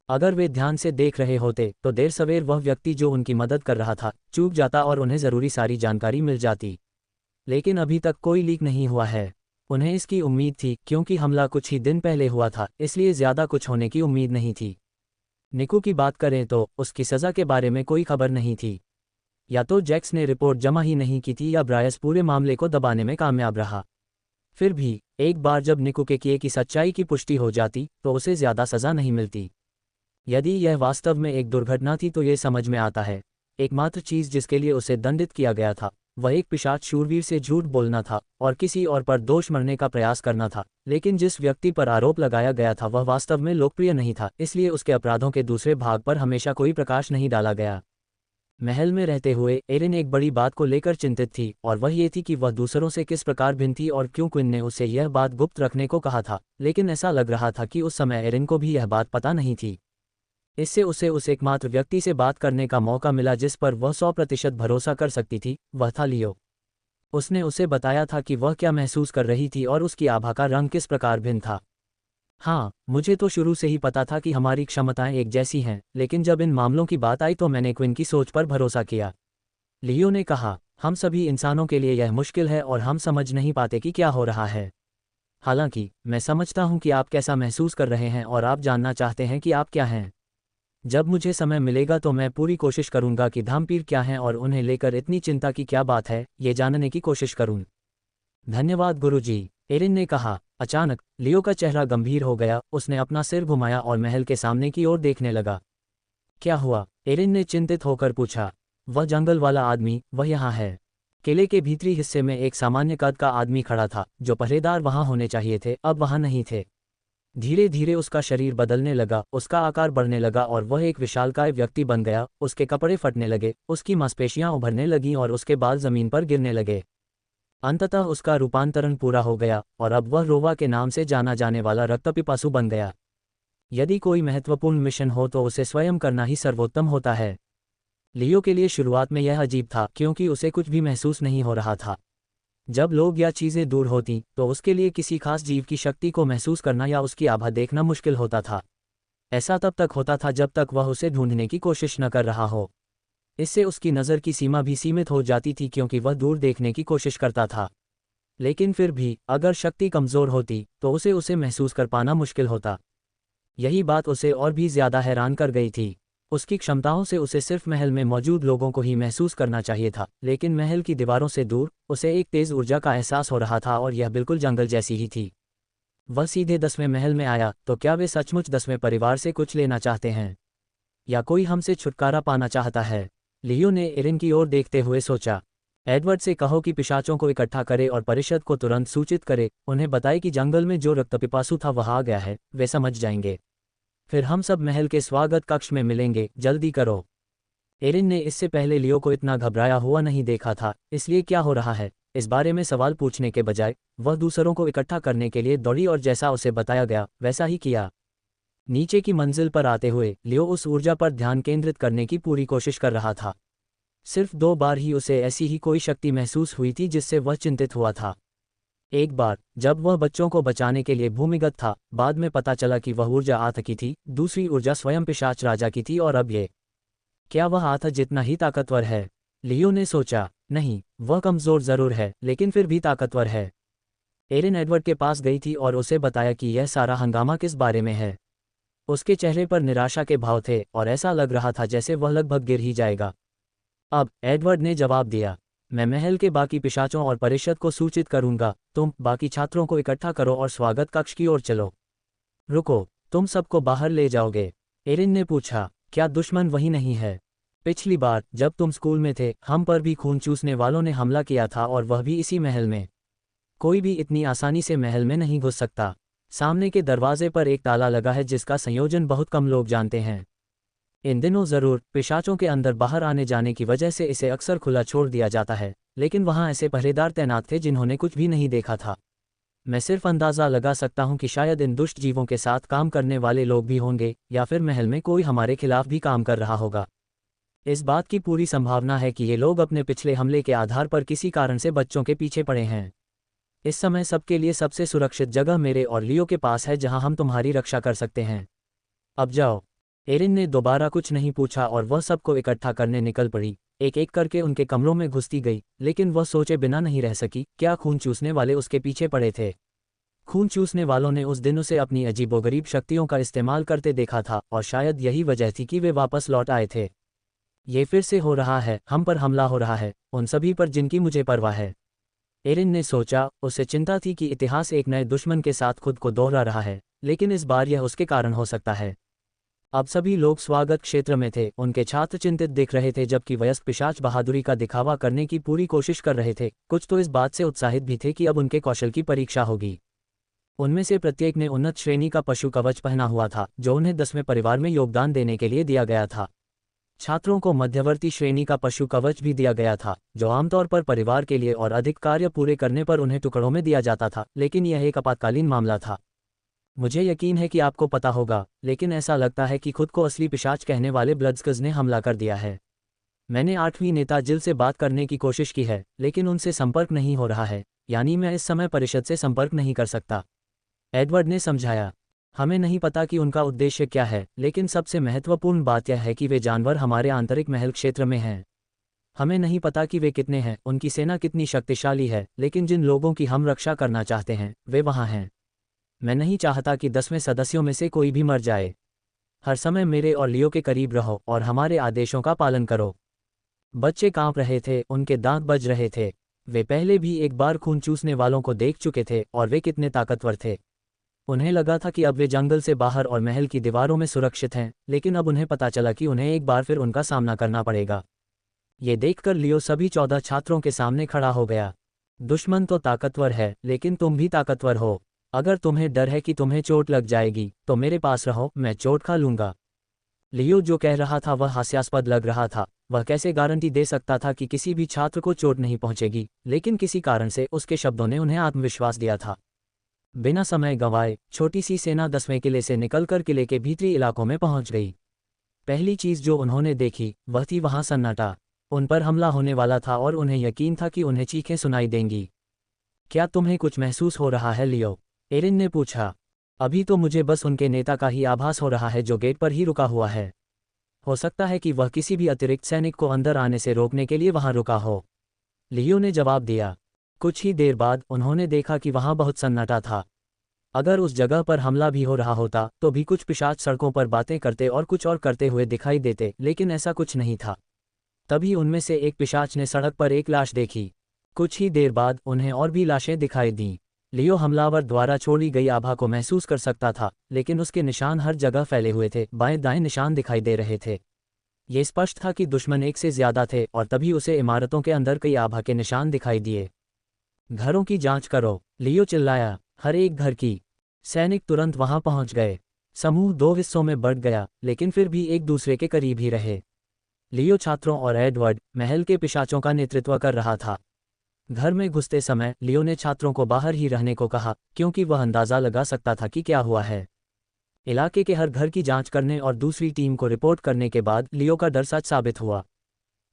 अगर वे ध्यान से देख रहे होते तो देर सवेर वह व्यक्ति जो उनकी मदद कर रहा था चूक जाता और उन्हें ज़रूरी सारी जानकारी मिल जाती। लेकिन अभी तक कोई लीक नहीं हुआ है। उन्हें इसकी उम्मीद थी, क्योंकि हमला कुछ ही दिन पहले हुआ था, इसलिए ज़्यादा कुछ होने की उम्मीद नहीं थी। निको की बात करें तो उसकी सज़ा के बारे में कोई खबर नहीं थी। या तो जैक्स ने रिपोर्ट जमा ही नहीं की थी या ब्रायस पूरे मामले को दबाने में कामयाब रहा। फिर भी एक बार जब निको के किए की सच्चाई की पुष्टि हो जाती तो उसे ज़्यादा सज़ा नहीं मिलती। यदि यह वास्तव में एक दुर्घटना थी तो ये समझ में आता है। एकमात्र चीज़ जिसके लिए उसे दंडित किया गया था वह एक पिशाच शूरवीर से झूठ बोलना था और किसी और पर दोष मढ़ने का प्रयास करना था। लेकिन जिस व्यक्ति पर आरोप लगाया गया था वह वास्तव में लोकप्रिय नहीं था, इसलिए उसके अपराधों के दूसरे भाग पर हमेशा कोई प्रकाश नहीं डाला गया। महल में रहते हुए एरिन एक बड़ी बात को लेकर चिंतित थी, और वह ये थी कि वह दूसरों से किस प्रकार भिन्न थी और क्यों क्विन ने उसे यह बात गुप्त रखने को कहा था। लेकिन ऐसा लग रहा था कि उस समय एरिन को भी यह बात पता नहीं थी। इससे उसे उस एकमात्र व्यक्ति से बात करने का मौका मिला जिस पर वह 100% भरोसा कर सकती थी, वह था लियो। उसने उसे बताया था कि वह क्या महसूस कर रही थी और उसकी आभा का रंग किस प्रकार भिन्न था। हाँ, मुझे तो शुरू से ही पता था कि हमारी क्षमताएं एक जैसी हैं, लेकिन जब इन मामलों की बात आई तो मैंने क्विन की सोच पर भरोसा किया। लियो ने कहा, हम सभी इंसानों के लिए यह मुश्किल है और हम समझ नहीं पाते कि क्या हो रहा है। हालांकि मैं समझता हूं कि आप कैसा महसूस कर रहे हैं और आप जानना चाहते हैं कि आप क्या हैं। जब मुझे समय मिलेगा तो मैं पूरी कोशिश करूंगा कि धामपीर क्या हैं और उन्हें लेकर इतनी चिंता की क्या बात है, ये जानने की कोशिश करूं। धन्यवाद गुरुजी। एरिन ने कहा। अचानक लियो का चेहरा गंभीर हो गया, उसने अपना सिर घुमाया और महल के सामने की ओर देखने लगा। क्या हुआ? एरिन ने चिंतित होकर पूछा। वह जंगल वाला आदमी, वह यहाँ है। किले के भीतरी हिस्से में एक सामान्य कद का आदमी खड़ा था, जो पहरेदार वहां होने चाहिए थे, अब वहां नहीं थे। धीरे धीरे उसका शरीर बदलने लगा, उसका आकार बढ़ने लगा और वह एक विशालकाय व्यक्ति बन गया। उसके कपड़े फटने लगे, उसकी मांसपेशियां उभरने लगीं और उसके बाल जमीन पर गिरने लगे। अंततः उसका रूपांतरण पूरा हो गया और अब वह रोवा के नाम से जाना जाने वाला रक्तपिपासु बन गया। यदि कोई महत्वपूर्ण मिशन हो तो उसे स्वयं करना ही सर्वोत्तम होता है। लियो के लिए शुरुआत में यह अजीब था, क्योंकि उसे कुछ भी महसूस नहीं हो रहा था। जब लोग या चीज़ें दूर होती तो उसके लिए किसी खास जीव की शक्ति को महसूस करना या उसकी आभा देखना मुश्किल होता था। ऐसा तब तक होता था जब तक वह उसे ढूंढने की कोशिश न कर रहा हो। इससे उसकी नज़र की सीमा भी सीमित हो जाती थी, क्योंकि वह दूर देखने की कोशिश करता था। लेकिन फिर भी अगर शक्ति कमज़ोर होती तो उसे महसूस कर पाना मुश्किल होता। यही बात उसे और भी ज़्यादा हैरान कर गई थी। उसकी क्षमताओं से उसे सिर्फ महल में मौजूद लोगों को ही महसूस करना चाहिए था, लेकिन महल की दीवारों से दूर उसे एक तेज़ ऊर्जा का एहसास हो रहा था और यह बिल्कुल जंगल जैसी ही थी। वह सीधे 10वें महल में आया, तो क्या वे सचमुच 10वें परिवार से कुछ लेना चाहते हैं, या कोई हमसे छुटकारा पाना चाहता है? लियो ने एरिन की ओर देखते हुए सोचा। एडवर्ड से कहो कि पिशाचों को इकट्ठा करे और परिषद को तुरंत सूचित करे, उन्हें बताए कि जंगल में जो रक्तपिपासु था वह आ गया है, वे समझ जाएंगे। फिर हम सब महल के स्वागत कक्ष में मिलेंगे, जल्दी करो। एरिन ने इससे पहले लियो को इतना घबराया हुआ नहीं देखा था, इसलिए क्या हो रहा है, इस बारे में सवाल पूछने के बजाय वह दूसरों को इकट्ठा करने के लिए दौड़ी और जैसा उसे बताया गया वैसा ही किया। नीचे की मंजिल पर आते हुए लियो उस ऊर्जा पर ध्यान केंद्रित करने की पूरी कोशिश कर रहा था। सिर्फ 2 बार ही उसे ऐसी ही कोई शक्ति महसूस हुई थी जिससे वह चिंतित हुआ था। एक बार जब वह बच्चों को बचाने के लिए भूमिगत था, बाद में पता चला कि वह ऊर्जा आत्मा की थी, दूसरी ऊर्जा स्वयं पिशाच राजा की थी, और अब ये, क्या वह आत्मा जितना ही ताकतवर है? लियो ने सोचा। नहीं, वह कमज़ोर जरूर है, लेकिन फिर भी ताकतवर है। एरिन एडवर्ड के पास गई थी और उसे बताया कि यह सारा हंगामा किस बारे में है। उसके चेहरे पर निराशा के भाव थे और ऐसा लग रहा था जैसे वह लगभग गिर ही जाएगा। अब एडवर्ड ने जवाब दिया, मैं महल के बाकी पिशाचों और परिषद को सूचित करूंगा, तुम बाकी छात्रों को इकट्ठा करो और स्वागत कक्ष की ओर चलो। रुको, तुम सबको बाहर ले जाओगे? एरिन ने पूछा। क्या दुश्मन वही नहीं है? पिछली बार जब तुम स्कूल में थे, हम पर भी खून चूसने वालों ने हमला किया था, और वह भी इसी महल में। कोई भी इतनी आसानी से महल में नहीं घुस सकता। सामने के दरवाजे पर एक ताला लगा है जिसका संयोजन बहुत कम लोग जानते हैं। इन दिनों जरूर पिशाचों के अंदर बाहर आने जाने की वजह से इसे अक्सर खुला छोड़ दिया जाता है, लेकिन वहां ऐसे पहरेदार तैनात थे जिन्होंने कुछ भी नहीं देखा था। मैं सिर्फ अंदाज़ा लगा सकता हूं कि शायद इन दुष्ट जीवों के साथ काम करने वाले लोग भी होंगे, या फिर महल में कोई हमारे खिलाफ भी काम कर रहा होगा। इस बात की पूरी संभावना है कि ये लोग अपने पिछले हमले के आधार पर किसी कारण से बच्चों के पीछे पड़े हैं। इस समय सबके लिए सबसे सुरक्षित जगह मेरे और लियो के पास है, जहां हम तुम्हारी रक्षा कर सकते हैं। अब जाओ। एरिन ने दोबारा कुछ नहीं पूछा और वह सबको इकट्ठा करने निकल पड़ी। एक एक करके उनके कमरों में घुसती गई, लेकिन वह सोचे बिना नहीं रह सकी, क्या खून चूसने वाले उसके पीछे पड़े थे? खून चूसने वालों ने उस दिन उसे अपनी अजीबोगरीब शक्तियों का इस्तेमाल करते देखा था, और शायद यही वजह थी कि वे वापस लौट आए थे। ये फिर से हो रहा है, हम पर हमला हो रहा है, उन सभी पर जिनकी मुझे परवाह है। एरिन ने सोचा। उसे चिंता थी कि इतिहास एक नए दुश्मन के साथ खुद को दोहरा रहा है, लेकिन इस बार यह उसके कारण हो सकता है। अब सभी लोग स्वागत क्षेत्र में थे, उनके छात्र चिंतित दिख रहे थे, जबकि वयस्क पिशाच बहादुरी का दिखावा करने की पूरी कोशिश कर रहे थे। कुछ तो इस बात से उत्साहित भी थे कि अब उनके कौशल की परीक्षा होगी। उनमें से प्रत्येक ने उन्नत श्रेणी का पशु कवच पहना हुआ था, जो उन्हें 10वें परिवार में योगदान देने के लिए दिया गया था। छात्रों को मध्यवर्ती श्रेणी का पशु कवच भी दिया गया था, जो आमतौर पर परिवार के लिए और अधिक कार्य पूरे करने पर उन्हें टुकड़ों में दिया जाता था, लेकिन यह एक आपातकालीन मामला था। मुझे यकीन है कि आपको पता होगा, लेकिन ऐसा लगता है कि खुद को असली पिशाच कहने वाले ब्लड्सकज ने हमला कर दिया है। मैंने 8वीं नेता जिल से बात करने की कोशिश की है, लेकिन उनसे संपर्क नहीं हो रहा है, यानी मैं इस समय परिषद से संपर्क नहीं कर सकता। एडवर्ड ने समझाया। हमें नहीं पता कि उनका उद्देश्य क्या है, लेकिन सबसे महत्वपूर्ण बात यह है कि वे जानवर हमारे आंतरिक महल क्षेत्र में हैं। हमें नहीं पता कि वे कितने हैं, उनकी सेना कितनी शक्तिशाली है, लेकिन जिन लोगों की हम रक्षा करना चाहते हैं वे वहाँ हैं। मैं नहीं चाहता कि 10वें सदस्यों में से कोई भी मर जाए। हर समय मेरे और लियो के करीब रहो और हमारे आदेशों का पालन करो। बच्चे कांप रहे थे, उनके दांत बज रहे थे। वे पहले भी एक बार खून चूसने वालों को देख चुके थे और वे कितने ताकतवर थे। उन्हें लगा था कि अब वे जंगल से बाहर और महल की दीवारों में सुरक्षित हैं, लेकिन अब उन्हें पता चला कि उन्हें एक बार फिर उनका सामना करना पड़ेगा। ये देखकर लियो सभी 14 छात्रों के सामने खड़ा हो गया। दुश्मन तो ताकतवर है, लेकिन तुम भी ताकतवर हो। अगर तुम्हें डर है कि तुम्हें चोट लग जाएगी तो मेरे पास रहो, मैं चोट खा लूंगा। लियो जो कह रहा था वह हास्यास्पद लग रहा था। वह कैसे गारंटी दे सकता था कि किसी भी छात्र को चोट नहीं पहुंचेगी, लेकिन किसी कारण से उसके शब्दों ने उन्हें आत्मविश्वास दिया था। बिना समय गंवाए छोटी सी सेना 10वें किले से निकलकर किले के भीतरी इलाकों में पहुंच गई। पहली चीज जो उन्होंने देखी वह थी वहां सन्नाटा। उन पर हमला होने वाला था और उन्हें यकीन था कि उन्हें चीखें सुनाई देंगी। क्या तुम्हें कुछ महसूस हो रहा है लियो? एरिन ने पूछा। अभी तो मुझे बस उनके नेता का ही आभास हो रहा है जो गेट पर ही रुका हुआ है। हो सकता है कि वह किसी भी अतिरिक्त सैनिक को अंदर आने से रोकने के लिए वहां रुका हो, लियो ने जवाब दिया। कुछ ही देर बाद उन्होंने देखा कि वहां बहुत सन्नाटा था। अगर उस जगह पर हमला भी हो रहा होता तो भी कुछ पिशाच सड़कों पर बातें करते और कुछ और करते हुए दिखाई देते, लेकिन ऐसा कुछ नहीं था। तभी उनमें से एक पिशाच ने सड़क पर एक लाश देखी। कुछ ही देर बाद उन्हें और भी लाशें दिखाई दीं। लियो हमलावर द्वारा छोड़ी गई आभा को महसूस कर सकता था, लेकिन उसके निशान हर जगह फैले हुए थे, बाएं दाएं निशान दिखाई दे रहे थे। ये स्पष्ट था कि दुश्मन एक से ज्यादा थे और तभी उसे इमारतों के अंदर कई आभा के निशान दिखाई दिए। घरों की जांच करो, लियो चिल्लाया। हर एक घर की। सैनिक तुरंत वहां पहुंच गए। समूह 2 हिस्सों में बढ़ गया, लेकिन फिर भी एक दूसरे के करीब ही रहे। लियो छात्रों और एडवर्ड महल के पिशाचों का नेतृत्व कर रहा था। घर में घुसते समय लियो ने छात्रों को बाहर ही रहने को कहा, क्योंकि वह अंदाजा लगा सकता था कि क्या हुआ है। इलाके के हर घर की जांच करने और दूसरी टीम को रिपोर्ट करने के बाद लियो का डर सच साबित हुआ।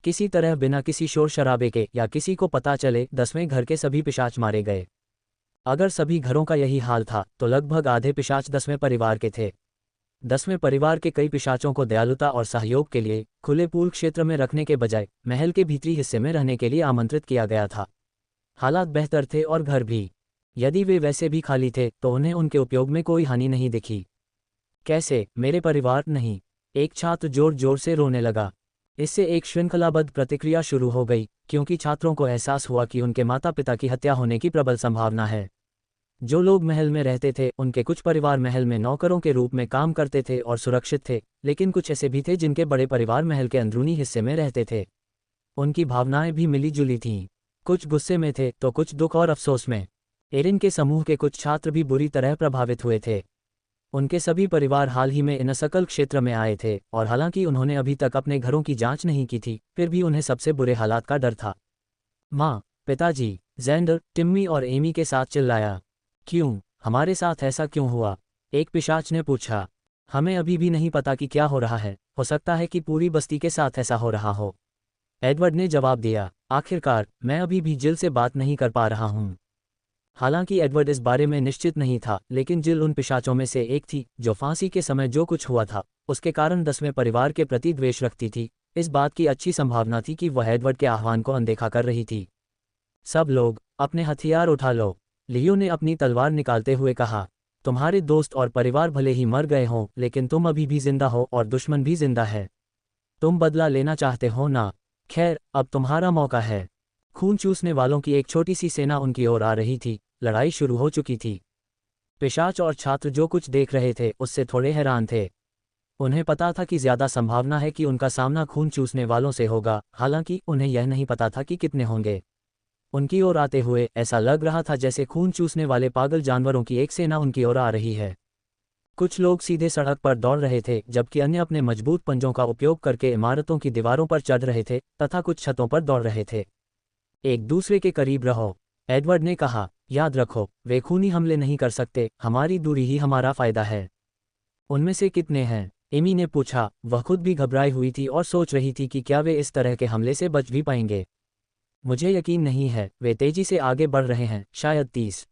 किसी तरह बिना किसी शोर शराबे के या किसी को पता चले 10वें घर के सभी पिशाच मारे गए। अगर सभी घरों का यही हाल था तो लगभग आधे पिशाच 10वें परिवार के थे। 10वें परिवार के कई पिशाचों को दयालुता और सहयोग के लिए खुले पूल क्षेत्र में रखने के बजाय महल के भीतरी हिस्से में रहने के लिए आमंत्रित किया गया था। हालात बेहतर थे और घर भी, यदि वे वैसे भी खाली थे तो उन्हें उनके उपयोग में कोई हानि नहीं दिखी। कैसे मेरे परिवार नहीं? एक छात्र जोर जोर से रोने लगा। इससे एक श्रृंखलाबद्ध प्रतिक्रिया शुरू हो गई, क्योंकि छात्रों को एहसास हुआ कि उनके माता पिता की हत्या होने की प्रबल संभावना है। जो लोग महल में रहते थे उनके कुछ परिवार महल में नौकरों के रूप में काम करते थे और सुरक्षित थे, लेकिन कुछ ऐसे भी थे जिनके बड़े परिवार महल के अंदरूनी हिस्से में रहते थे। उनकी भावनाएं भी मिली जुली थीं। कुछ गुस्से में थे तो कुछ दुख और अफसोस में। एरिन के समूह के कुछ छात्र भी बुरी तरह प्रभावित हुए थे। उनके सभी परिवार हाल ही में इनसकल क्षेत्र में आए थे और हालांकि उन्होंने अभी तक अपने घरों की जांच नहीं की थी, फिर भी उन्हें सबसे बुरे हालात का डर था। माँ, पिताजी, ज़ेंडर, टिम्मी और एमी के साथ चिल्लाया। क्यों? हमारे साथ ऐसा क्यों हुआ? एक पिशाच ने पूछा। हमें अभी भी नहीं पता कि क्या हो रहा है, हो सकता है कि पूरी बस्ती के साथ ऐसा हो रहा हो, एडवर्ड ने जवाब दिया। आखिरकार मैं अभी भी जिल से बात नहीं कर पा रहा हूँ। हालांकि एडवर्ड इस बारे में निश्चित नहीं था, लेकिन जिल उन पिशाचों में से एक थी जो फांसी के समय जो कुछ हुआ था उसके कारण 10वें परिवार के प्रति द्वेष रखती थी। इस बात की अच्छी संभावना थी कि वह एडवर्ड के आह्वान को अनदेखा कर रही थी। सब लोग अपने हथियार उठा लो, लियो ने अपनी तलवार निकालते हुए कहा। तुम्हारे दोस्त और परिवार भले ही मर गए हों, लेकिन तुम अभी भी जिंदा हो और दुश्मन भी जिंदा है। तुम बदला लेना चाहते हो ना? खैर, अब तुम्हारा मौका है। खून चूसने वालों की एक छोटी सी सेना उनकी ओर आ रही थी। लड़ाई शुरू हो चुकी थी। पिशाच और छात्र जो कुछ देख रहे थे उससे थोड़े हैरान थे। उन्हें पता था कि ज्यादा संभावना है कि उनका सामना खून चूसने वालों से होगा, हालांकि उन्हें यह नहीं पता था कि कितने होंगे। उनकी ओर आते हुए ऐसा लग रहा था जैसे खून चूसने वाले पागल जानवरों की एक सेना उनकी ओर आ रही है। कुछ लोग सीधे सड़क पर दौड़ रहे थे, जबकि अन्य अपने मजबूत पंजों का उपयोग करके इमारतों की दीवारों पर चढ़ रहे थे तथा कुछ छतों पर दौड़ रहे थे। एक दूसरे के करीब रहो, एडवर्ड ने कहा। याद रखो, वे खूनी हमले नहीं कर सकते, हमारी दूरी ही हमारा फायदा है। उनमें से कितने हैं? एमी ने पूछा। वह खुद भी घबराई हुई थी और सोच रही थी कि क्या वे इस तरह के हमले से बच भी पाएंगे। मुझे यकीन नहीं है, वे तेजी से आगे बढ़ रहे हैं, शायद 30।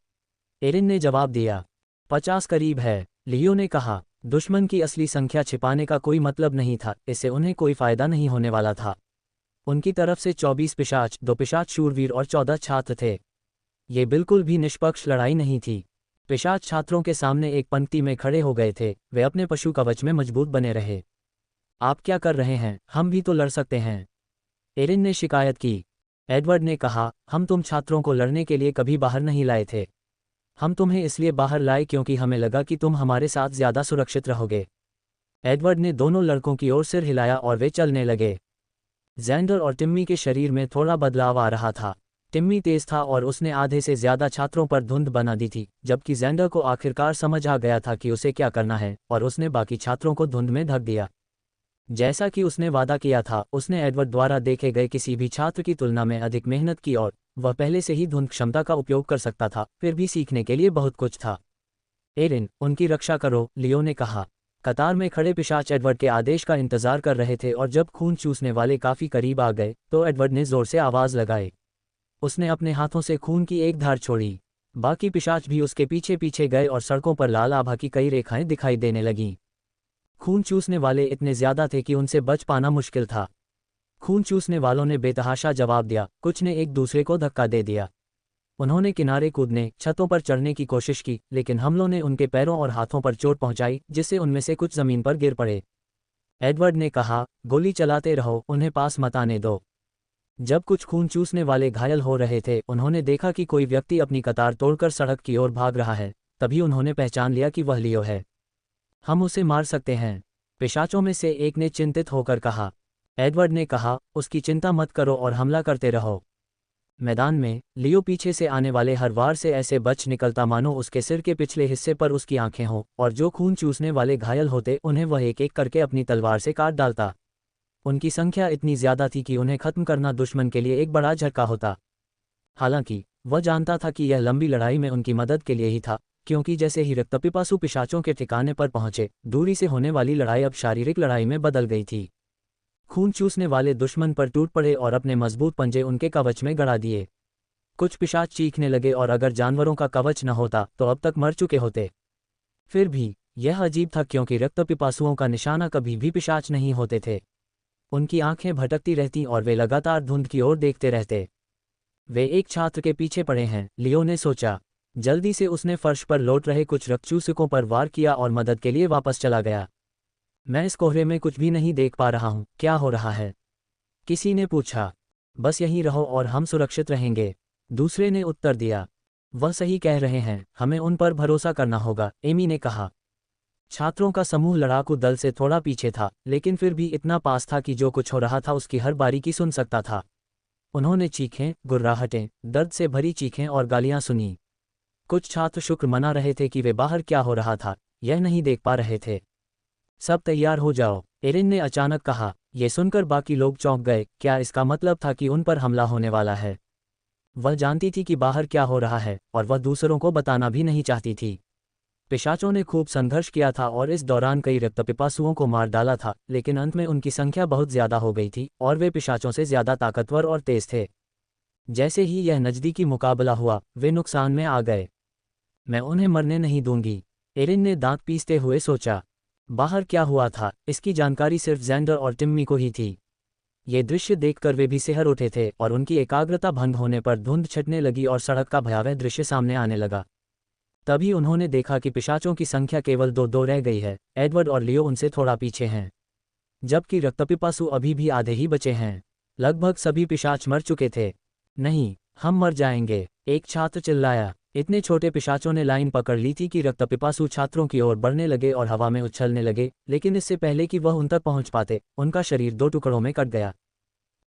एरिन ने जवाब दिया। 50 करीब है, लियो ने कहा। दुश्मन की असली संख्या छिपाने का कोई मतलब नहीं था, इससे उन्हें कोई फायदा नहीं होने वाला था। उनकी तरफ से 24 पिशाच, 2 पिशाच शूरवीर और 14 छात्र थे। ये बिल्कुल भी निष्पक्ष लड़ाई नहीं थी। पिशाच छात्रों के सामने एक पंक्ति में खड़े हो गए थे, वे अपने पशु कवच में मजबूत बने रहे। आप क्या कर रहे हैं? हम भी तो लड़ सकते हैं, एरिन ने शिकायत की। एडवर्ड ने कहा, हम तुम छात्रों को लड़ने के लिए कभी बाहर नहीं लाए थे। हम तुम्हें इसलिए बाहर लाए क्योंकि हमें लगा कि तुम हमारे साथ ज़्यादा सुरक्षित रहोगे। एडवर्ड ने दोनों लड़कों की ओर सिर हिलाया और वे चलने लगे। जैंडर और टिम्मी के शरीर में थोड़ा बदलाव आ रहा था। टिम्मी तेज था और उसने आधे से ज़्यादा छात्रों पर धुंध बना दी थी, जबकि जैंडर को आखिरकार समझ आ गया था कि उसे क्या करना है और उसने बाकी छात्रों को धुंध में ढक दिया। जैसा कि उसने वादा किया था, उसने एडवर्ड द्वारा देखे गए किसी भी छात्र की तुलना में अधिक मेहनत की और वह पहले से ही धुंध क्षमता का उपयोग कर सकता था, फिर भी सीखने के लिए बहुत कुछ था। एरिन, उनकी रक्षा करो, लियो ने कहा। कतार में खड़े पिशाच एडवर्ड के आदेश का इंतजार कर रहे थे और जब खून चूसने वाले काफी करीब आ गए तो एडवर्ड ने जोर से आवाज लगाई। उसने अपने हाथों से खून की एक धार छोड़ी। बाकी पिशाच भी उसके पीछे पीछे गए और सड़कों पर लाल आभा की कई रेखाएं दिखाई देने लगीं। खून चूसने वाले इतने ज्यादा थे कि उनसे बच पाना मुश्किल था। खून चूसने वालों ने बेतहाशा जवाब दिया, कुछ ने एक दूसरे को धक्का दे दिया। उन्होंने किनारे कूदने, छतों पर चढ़ने की कोशिश की, लेकिन हमलों ने उनके पैरों और हाथों पर चोट पहुंचाई, जिससे उनमें से कुछ जमीन पर गिर पड़े। एडवर्ड ने कहा, गोली चलाते रहो, उन्हें पास मत आने दो। जब कुछ खून चूसने वाले घायल हो रहे थे, उन्होंने देखा कि कोई व्यक्ति अपनी कतार तोड़कर सड़क की ओर भाग रहा है। तभी उन्होंने पहचान लिया कि वह लियो है। हम उसे मार सकते हैं, पिशाचों में से एक ने चिंतित होकर कहा। एडवर्ड ने कहा, उसकी चिंता मत करो और हमला करते रहो। मैदान में लियो पीछे से आने वाले हर वार से ऐसे बच निकलता मानो उसके सिर के पिछले हिस्से पर उसकी आंखें हों, और जो खून चूसने वाले घायल होते उन्हें वह एक एक करके अपनी तलवार से काट डालता। उनकी संख्या इतनी ज्यादा थी कि उन्हें खत्म करना दुश्मन के लिए एक बड़ा झटका होता। हालांकि वह जानता था कि यह लंबी लड़ाई में उनकी मदद के लिए ही था, क्योंकि जैसे ही रक्तपिपासु पिशाचों के ठिकाने पर पहुंचे, दूरी से होने वाली लड़ाई अब शारीरिक लड़ाई में बदल गई थी। खून चूसने वाले दुश्मन पर टूट पड़े और अपने मजबूत पंजे उनके कवच में गड़ा दिए। कुछ पिशाच चीखने लगे और अगर जानवरों का कवच न होता तो अब तक मर चुके होते। फिर भी यह अजीब था क्योंकि रक्तपिपासुओं का निशाना कभी भी पिशाच नहीं होते थे। उनकी आंखें भटकती रहती और वे लगातार धुंध की ओर देखते रहते। वे एक छात्र के पीछे पड़े हैं, लियो ने सोचा। जल्दी से उसने फर्श पर लौट रहे कुछ रक्तचूसकों पर वार किया और मदद के लिए वापस चला गया। मैं इस कोहरे में कुछ भी नहीं देख पा रहा हूँ, क्या हो रहा है? किसी ने पूछा। बस यहीं रहो और हम सुरक्षित रहेंगे, दूसरे ने उत्तर दिया। वह सही कह रहे हैं, हमें उन पर भरोसा करना होगा, एमी ने कहा। छात्रों का समूह लड़ाकू दल से थोड़ा पीछे था, लेकिन फिर भी इतना पास था कि जो कुछ हो रहा था उसकी हर बारीकी सुन सकता था। उन्होंने चीखें, गुर्राहटें, दर्द से भरी चीखें और गालियां सुनी। कुछ छात्र शुक्र मना रहे थे कि वे बाहर क्या हो रहा था यह नहीं देख पा रहे थे। सब तैयार हो जाओ, एरिन ने अचानक कहा। यह सुनकर बाकी लोग चौंक गए। क्या इसका मतलब था कि उन पर हमला होने वाला है? वह जानती थी कि बाहर क्या हो रहा है और वह दूसरों को बताना भी नहीं चाहती थी। पिशाचों ने खूब संघर्ष किया था और इस दौरान कई रक्तपिपासुओं को मार डाला था, लेकिन अंत में उनकी संख्या बहुत ज्यादा हो गई थी और वे पिशाचों से ज्यादा ताकतवर और तेज थे। जैसे ही यह नजदीकी मुकाबला हुआ, वे नुकसान में आ गए। मैं उन्हें मरने नहीं दूंगी, एरिन ने दांत पीसते हुए सोचा। बाहर क्या हुआ था, इसकी जानकारी सिर्फ जैंडर और टिम्मी को ही थी। ये दृश्य देखकर वे भी सिहर उठे थे और उनकी एकाग्रता भंग होने पर धुंध छटने लगी और सड़क का भयावह दृश्य सामने आने लगा। तभी उन्होंने देखा कि पिशाचों की संख्या केवल दो रह गई है। एडवर्ड और लियो उनसे थोड़ा पीछे हैं, जबकि रक्तपिपासु अभी भी आधे ही बचे हैं। लगभग सभी पिशाच मर चुके थे। नहीं, हम मर जाएंगे, एक छात्र चिल्लाया। इतने छोटे पिशाचों ने लाइन पकड़ ली थी कि रक्तपिपासु छात्रों की ओर बढ़ने लगे और हवा में उछलने लगे, लेकिन इससे पहले कि वह उन तक पहुंच पाते, उनका शरीर दो टुकड़ों में कट गया।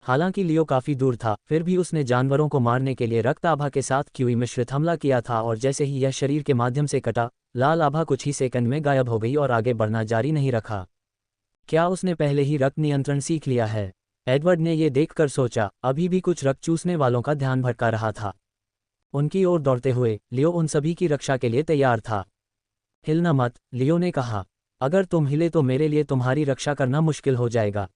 हालांकि लियो काफी दूर था, फिर भी उसने जानवरों को मारने के लिए रक्त आभा के साथ क्यूई मिश्रित हमला किया था और जैसे ही यह शरीर के माध्यम से कटा, लाल आभा कुछ ही सेकंड में गायब हो गई और आगे बढ़ना जारी नहीं रखा। क्या उसने पहले ही रक्त नियंत्रण सीख लिया है? एडवर्ड ने यह देखकर सोचा। अभी भी कुछ रक्त चूसने वालों का ध्यान भटका रहा था। उनकी ओर दौड़ते हुए लियो उन सभी की रक्षा के लिए तैयार था। हिलना मत, लियो ने कहा। अगर तुम हिले तो मेरे लिए तुम्हारी रक्षा करना मुश्किल हो जाएगा।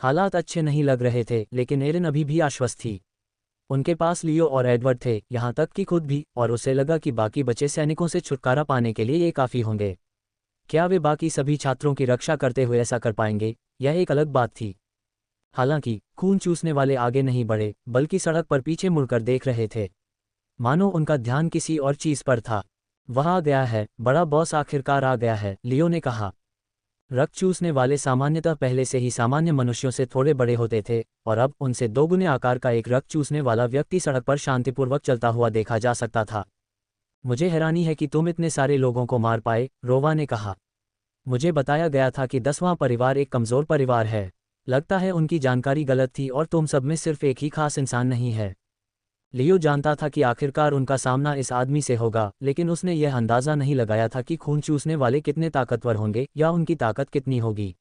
हालात अच्छे नहीं लग रहे थे, लेकिन एरिन अभी भी आश्वस्त थी। उनके पास लियो और एडवर्ड थे, यहाँ तक कि खुद भी, और उसे लगा कि बाकी बचे सैनिकों से छुटकारा पाने के लिए ये काफ़ी होंगे। क्या वे बाकी सभी छात्रों की रक्षा करते हुए ऐसा कर पाएंगे, यह एक अलग बात थी। हालांकि खून चूसने वाले आगे नहीं बढ़े, बल्कि सड़क पर पीछे मुड़कर देख रहे थे, मानो उनका ध्यान किसी और चीज़ पर था। वह आ गया है, बड़ा बॉस आखिरकार आ गया है, लियो ने कहा। रक्त चूसने वाले सामान्यतः पहले से ही सामान्य मनुष्यों से थोड़े बड़े होते थे, और अब उनसे दोगुने आकार का एक रक्त चूसने वाला व्यक्ति सड़क पर शांतिपूर्वक चलता हुआ देखा जा सकता था। मुझे हैरानी है कि तुम इतने सारे लोगों को मार पाए, रोवा ने कहा। मुझे बताया गया था कि 10वां परिवार एक कमज़ोर परिवार है। लगता है उनकी जानकारी गलत थी और तुम सब में सिर्फ एक ही खास इंसान नहीं है। लियो जानता था कि आखिरकार उनका सामना इस आदमी से होगा, लेकिन उसने यह अंदाज़ा नहीं लगाया था कि खून चूसने वाले कितने ताकतवर होंगे या उनकी ताकत कितनी होगी।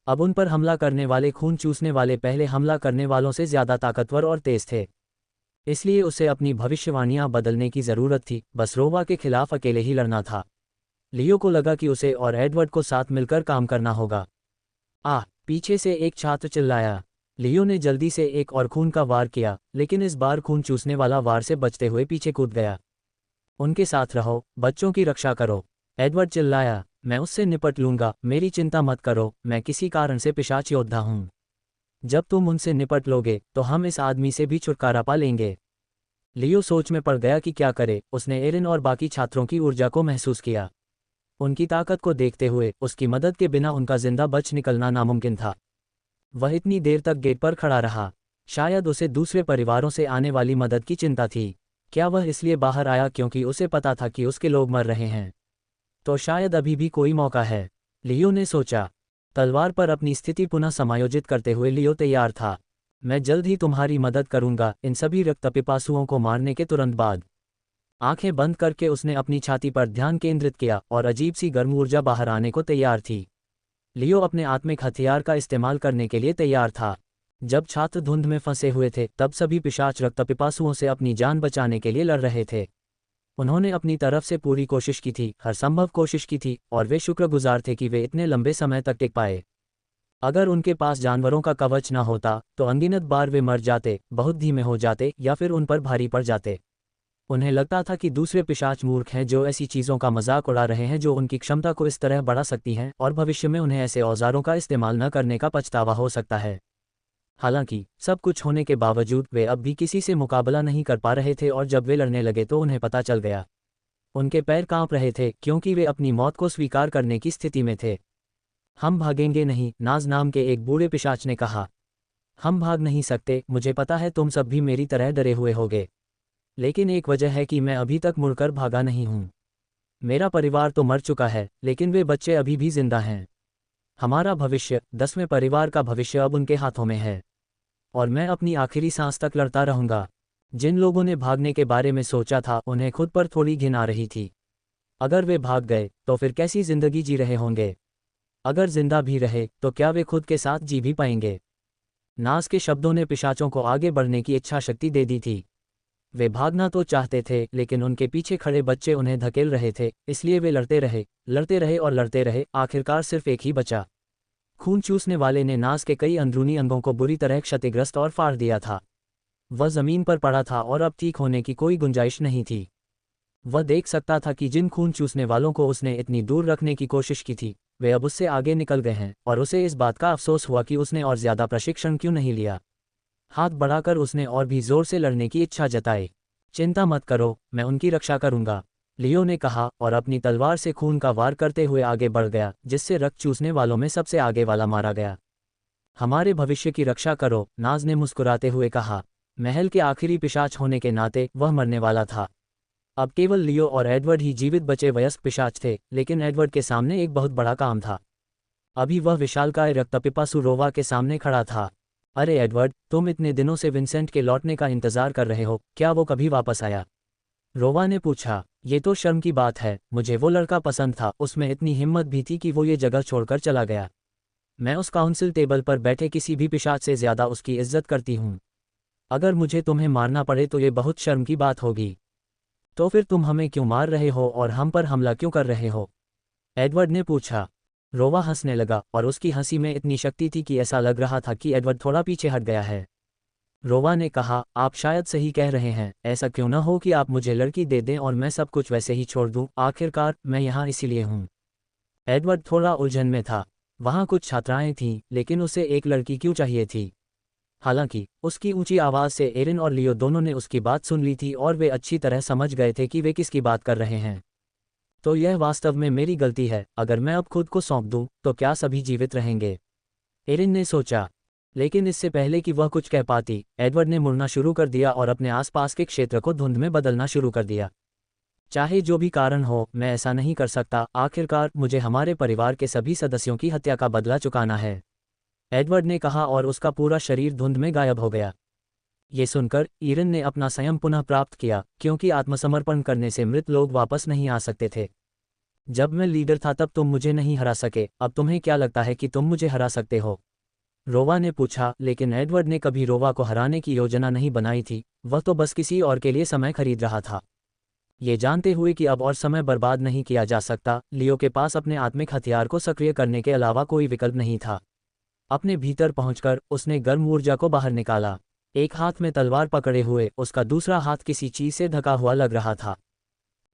अब उन पर हमला करने वाले खून चूसने वाले पहले हमला करने वालों से ज़्यादा ताकतवर और तेज थे। इसलिए उसे अपनी भविष्यवाणियां बदलने की ज़रूरत थी, बस रोवा के खिलाफ अकेले ही लड़ना था। लियो को लगा कि उसे और एडवर्ड को साथ मिलकर काम करना होगा। पीछे से एक छात्र चिल्लाया। लियो ने जल्दी से एक और खून का वार किया, लेकिन इस बार खून चूसने वाला वार से बचते हुए पीछे कूद गया। उनके साथ रहो, बच्चों की रक्षा करो, एडवर्ड चिल्लाया। मैं उससे निपट लूंगा, मेरी चिंता मत करो, मैं किसी कारण से पिशाच योद्धा हूं। जब तुम उनसे निपट लोगे तो हम इस आदमी से भी छुटकारा पा लेंगे। लियो सोच में पड़ गया कि क्या करे। उसने एरिन और बाकी छात्रों की ऊर्जा को महसूस किया। उनकी ताकत को देखते हुए उसकी मदद के बिना उनका जिंदा बच निकलना नामुमकिन था। वह इतनी देर तक गेट पर खड़ा रहा। शायद उसे दूसरे परिवारों से आने वाली मदद की चिंता थी। क्या वह इसलिए बाहर आया क्योंकि उसे पता था कि उसके लोग मर रहे हैं? तो शायद अभी भी कोई मौका है, लियो ने सोचा। तलवार पर अपनी स्थिति पुनः समायोजित करते हुए लियो तैयार था। मैं जल्द ही तुम्हारी मदद करूंगा, इन सभी रक्तपिपासुओं को मारने के तुरंत बाद। आंखें बंद करके उसने अपनी छाती पर ध्यान केंद्रित किया और अजीब सी गर्म ऊर्जा बाहर आने को तैयार थी। लियो अपने आत्मिक हथियार का इस्तेमाल करने के लिए तैयार था। जब छात्र धुंध में फंसे हुए थे तब सभी पिशाच रक्तपिपासुओं से अपनी जान बचाने के लिए लड़ रहे थे। उन्होंने अपनी तरफ से पूरी कोशिश की थी, हर संभव कोशिश की थी, और वे शुक्रगुजार थे कि वे इतने लंबे समय तक टिक पाए। अगर उनके पास जानवरों का कवच न होता तो अनगिनत बार वे मर जाते, बहुत धीमे हो जाते या फिर उन पर भारी पड़ जाते। उन्हें लगता था कि दूसरे पिशाच मूर्ख हैं जो ऐसी चीज़ों का मजाक उड़ा रहे हैं जो उनकी क्षमता को इस तरह बढ़ा सकती हैं, और भविष्य में उन्हें ऐसे औजारों का इस्तेमाल न करने का पछतावा हो सकता है। हालांकि सब कुछ होने के बावजूद वे अब भी किसी से मुकाबला नहीं कर पा रहे थे, और जब वे लड़ने लगे तो उन्हें पता चल गया। उनके पैर कांप रहे थे क्योंकि वे अपनी मौत को स्वीकार करने की स्थिति में थे। हम भागेंगे नहीं, नाज नाम के एक बूढ़े पिशाच ने कहा। हम भाग नहीं सकते, मुझे पता है तुम सब भी मेरी तरह डरे हुए होगे। लेकिन एक वजह है कि मैं अभी तक मुड़कर भागा नहीं हूँ। मेरा परिवार तो मर चुका है, लेकिन वे बच्चे अभी भी जिंदा हैं। हमारा भविष्य, 10वें परिवार का भविष्य अब उनके हाथों में है, और मैं अपनी आखिरी सांस तक लड़ता रहूंगा। जिन लोगों ने भागने के बारे में सोचा था उन्हें खुद पर थोड़ी घिन आ रही थी। अगर वे भाग गए तो फिर कैसी जिंदगी जी रहे होंगे? अगर जिंदा भी रहे तो क्या वे खुद के साथ जी भी पाएंगे? नाज के शब्दों ने पिशाचों को आगे बढ़ने की इच्छा शक्ति दे दी थी। वे भागना तो चाहते थे, लेकिन उनके पीछे खड़े बच्चे उन्हें धकेल रहे थे, इसलिए वे लड़ते रहे और लड़ते रहे। आखिरकार सिर्फ एक ही बचा। खून चूसने वाले ने नाज के कई अंदरूनी अंगों को बुरी तरह क्षतिग्रस्त और फाड़ दिया था। वह जमीन पर पड़ा था और अब ठीक होने की कोई गुंजाइश नहीं थी। वह देख सकता था कि जिन खून चूसने वालों को उसने इतनी दूर रखने की कोशिश की थी वे अब उससे आगे निकल गए हैं, और उसे इस बात का अफसोस हुआ कि उसने और ज्यादा प्रशिक्षण क्यों नहीं लिया। हाथ बढ़ाकर उसने और भी जोर से लड़ने की इच्छा जताई। चिंता मत करो, मैं उनकी रक्षा करूंगा, लियो ने कहा, और अपनी तलवार से खून का वार करते हुए आगे बढ़ गया, जिससे रक्त चूसने वालों में सबसे आगे वाला मारा गया। हमारे भविष्य की रक्षा करो, नाज ने मुस्कुराते हुए कहा। महल के आखिरी पिशाच होने के नाते वह मरने वाला था। अब केवल लियो और एडवर्ड ही जीवित बचे वयस्क पिशाच थे, लेकिन एडवर्ड के सामने एक बहुत बड़ा काम था। अभी वह विशालकाय रक्तपिपासु रोवा के सामने खड़ा था। अरे एडवर्ड, तुम इतने दिनों से विंसेंट के लौटने का इंतजार कर रहे हो, क्या वो कभी वापस आया? रोवा ने पूछा। ये तो शर्म की बात है, मुझे वो लड़का पसंद था, उसमें इतनी हिम्मत भी थी कि वो ये जगह छोड़कर चला गया। मैं उस काउंसिल टेबल पर बैठे किसी भी पिशाच से ज्यादा उसकी इज्जत करती हूँ। अगर मुझे तुम्हें मारना पड़े तो ये बहुत शर्म की बात होगी। तो फिर तुम हमें क्यों मार रहे हो और हम पर हमला क्यों कर रहे हो? एडवर्ड ने पूछा। रोवा हंसने लगा, और उसकी हंसी में इतनी शक्ति थी कि ऐसा लग रहा था कि एडवर्ड थोड़ा पीछे हट गया है। रोवा ने कहा, आप शायद सही कह रहे हैं, ऐसा क्यों न हो कि आप मुझे लड़की दे दें और मैं सब कुछ वैसे ही छोड़ दूं, आखिरकार मैं यहाँ इसीलिए हूँ। एडवर्ड थोड़ा उलझन में था। वहाँ कुछ छात्राएं थीं, लेकिन उसे एक लड़की क्यों चाहिए थी? हालांकि उसकी ऊंची आवाज़ से एरिन और लियो दोनों ने उसकी बात सुन ली थी और वे अच्छी तरह समझ गए थे कि वे किसकी बात कर रहे हैं। तो यह वास्तव में मेरी गलती है। अगर मैं अब खुद को सौंप दूं, तो क्या सभी जीवित रहेंगे? एरिन ने सोचा। लेकिन इससे पहले कि वह कुछ कह पाती, एडवर्ड ने मुड़ना शुरू कर दिया और अपने आसपास के क्षेत्र को धुंध में बदलना शुरू कर दिया। चाहे जो भी कारण हो, मैं ऐसा नहीं कर सकता। आखिरकार मुझे हमारे परिवार के सभी सदस्यों की हत्या का बदला चुकाना है, एडवर्ड ने कहा और उसका पूरा शरीर धुंध में गायब हो गया। ये सुनकर एरिन ने अपना संयम पुनः प्राप्त किया, क्योंकि आत्मसमर्पण करने से मृत लोग वापस नहीं आ सकते थे। जब मैं लीडर था तब तुम मुझे नहीं हरा सके, अब तुम्हें क्या लगता है कि तुम मुझे हरा सकते हो? रोवा ने पूछा। लेकिन एडवर्ड ने कभी रोवा को हराने की योजना नहीं बनाई थी, वह तो बस किसी और के लिए समय खरीद रहा था। ये जानते हुए कि अब और समय बर्बाद नहीं किया जा सकता, लियो के पास अपने आत्मिक हथियार को सक्रिय करने के अलावा कोई विकल्प नहीं था। अपने भीतर पहुंचकर उसने गर्म ऊर्जा को बाहर निकाला। एक हाथ में तलवार पकड़े हुए, उसका दूसरा हाथ किसी चीज से ढका हुआ लग रहा था।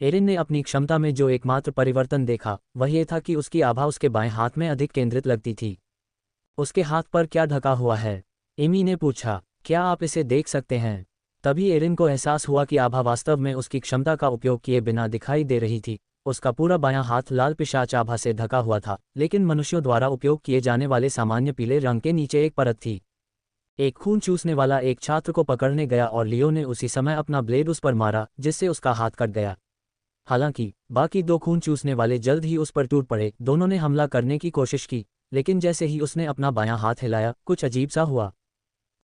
एरिन ने अपनी क्षमता में जो एकमात्र परिवर्तन देखा, वह ये था कि उसकी आभा उसके बाएं हाथ में अधिक केंद्रित लगती थी। उसके हाथ पर क्या ढका हुआ है? एमी ने पूछा। क्या आप इसे देख सकते हैं? तभी एरिन को एहसास हुआ कि आभा वास्तव में उसकी क्षमता का उपयोग किए बिना दिखाई दे रही थी। उसका पूरा बायां हाथ लाल पिशाच आभा से ढका हुआ था, लेकिन मनुष्यों द्वारा उपयोग किए जाने वाले सामान्य पीले रंग के नीचे एक परत थी। एक खून चूसने वाला एक छात्र को पकड़ने गया और लियो ने उसी समय अपना ब्लेड उस पर मारा, जिससे उसका हाथ कट गया। हालांकि बाकी दो खून चूसने वाले जल्द ही उस पर टूट पड़े। दोनों ने हमला करने की कोशिश की, लेकिन जैसे ही उसने अपना बायां हाथ हिलाया, कुछ अजीब सा हुआ।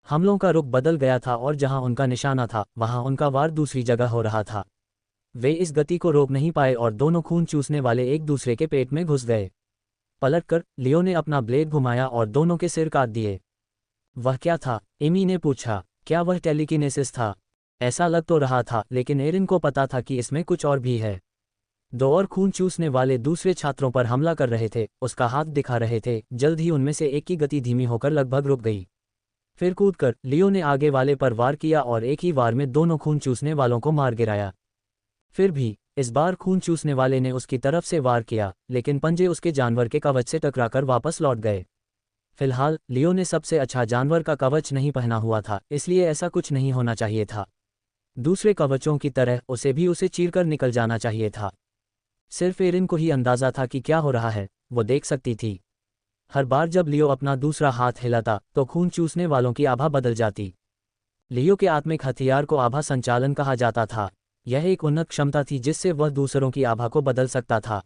हमलों का रुख बदल गया था और जहां उनका निशाना था, वहां उनका वार दूसरी जगह हो रहा था। वे इस गति को रोक नहीं पाए और दोनों खून चूसने वाले एक दूसरे के पेट में घुस गए। पलटकर लियो ने अपना ब्लेड घुमाया और दोनों के सिर काट दिए। वह क्या था? एमी ने पूछा। क्या वह टेलीकिनेसिस था? ऐसा लग तो रहा था, लेकिन एरिन को पता था कि इसमें कुछ और भी है। दो और खून चूसने वाले दूसरे छात्रों पर हमला कर रहे थे, उसका हाथ दिखा रहे थे। जल्द ही उनमें से एक की गति धीमी होकर लगभग रुक गई। फिर कूदकर लियो ने आगे वाले पर वार किया और एक ही वार में दोनों खून चूसने वालों को मार गिराया। फिर भी इस बार खून चूसने वाले ने उसकी तरफ से वार किया, लेकिन पंजे उसके जानवर के कवच से टकराकर वापस लौट गए। फिलहाल लियो ने सबसे अच्छा जानवर का कवच नहीं पहना हुआ था, इसलिए ऐसा कुछ नहीं होना चाहिए था। दूसरे कवचों की तरह उसे चीरकर निकल जाना चाहिए था। सिर्फ एरिन को ही अंदाजा था कि क्या हो रहा है, वो देख सकती थी। हर बार जब लियो अपना दूसरा हाथ हिलाता, तो खून चूसने वालों की आभा बदल जाती। लियो के आत्मिक हथियार को आभा संचालन कहा जाता था। यह एक उन्नत क्षमता थी जिससे वह दूसरों की आभा को बदल सकता था।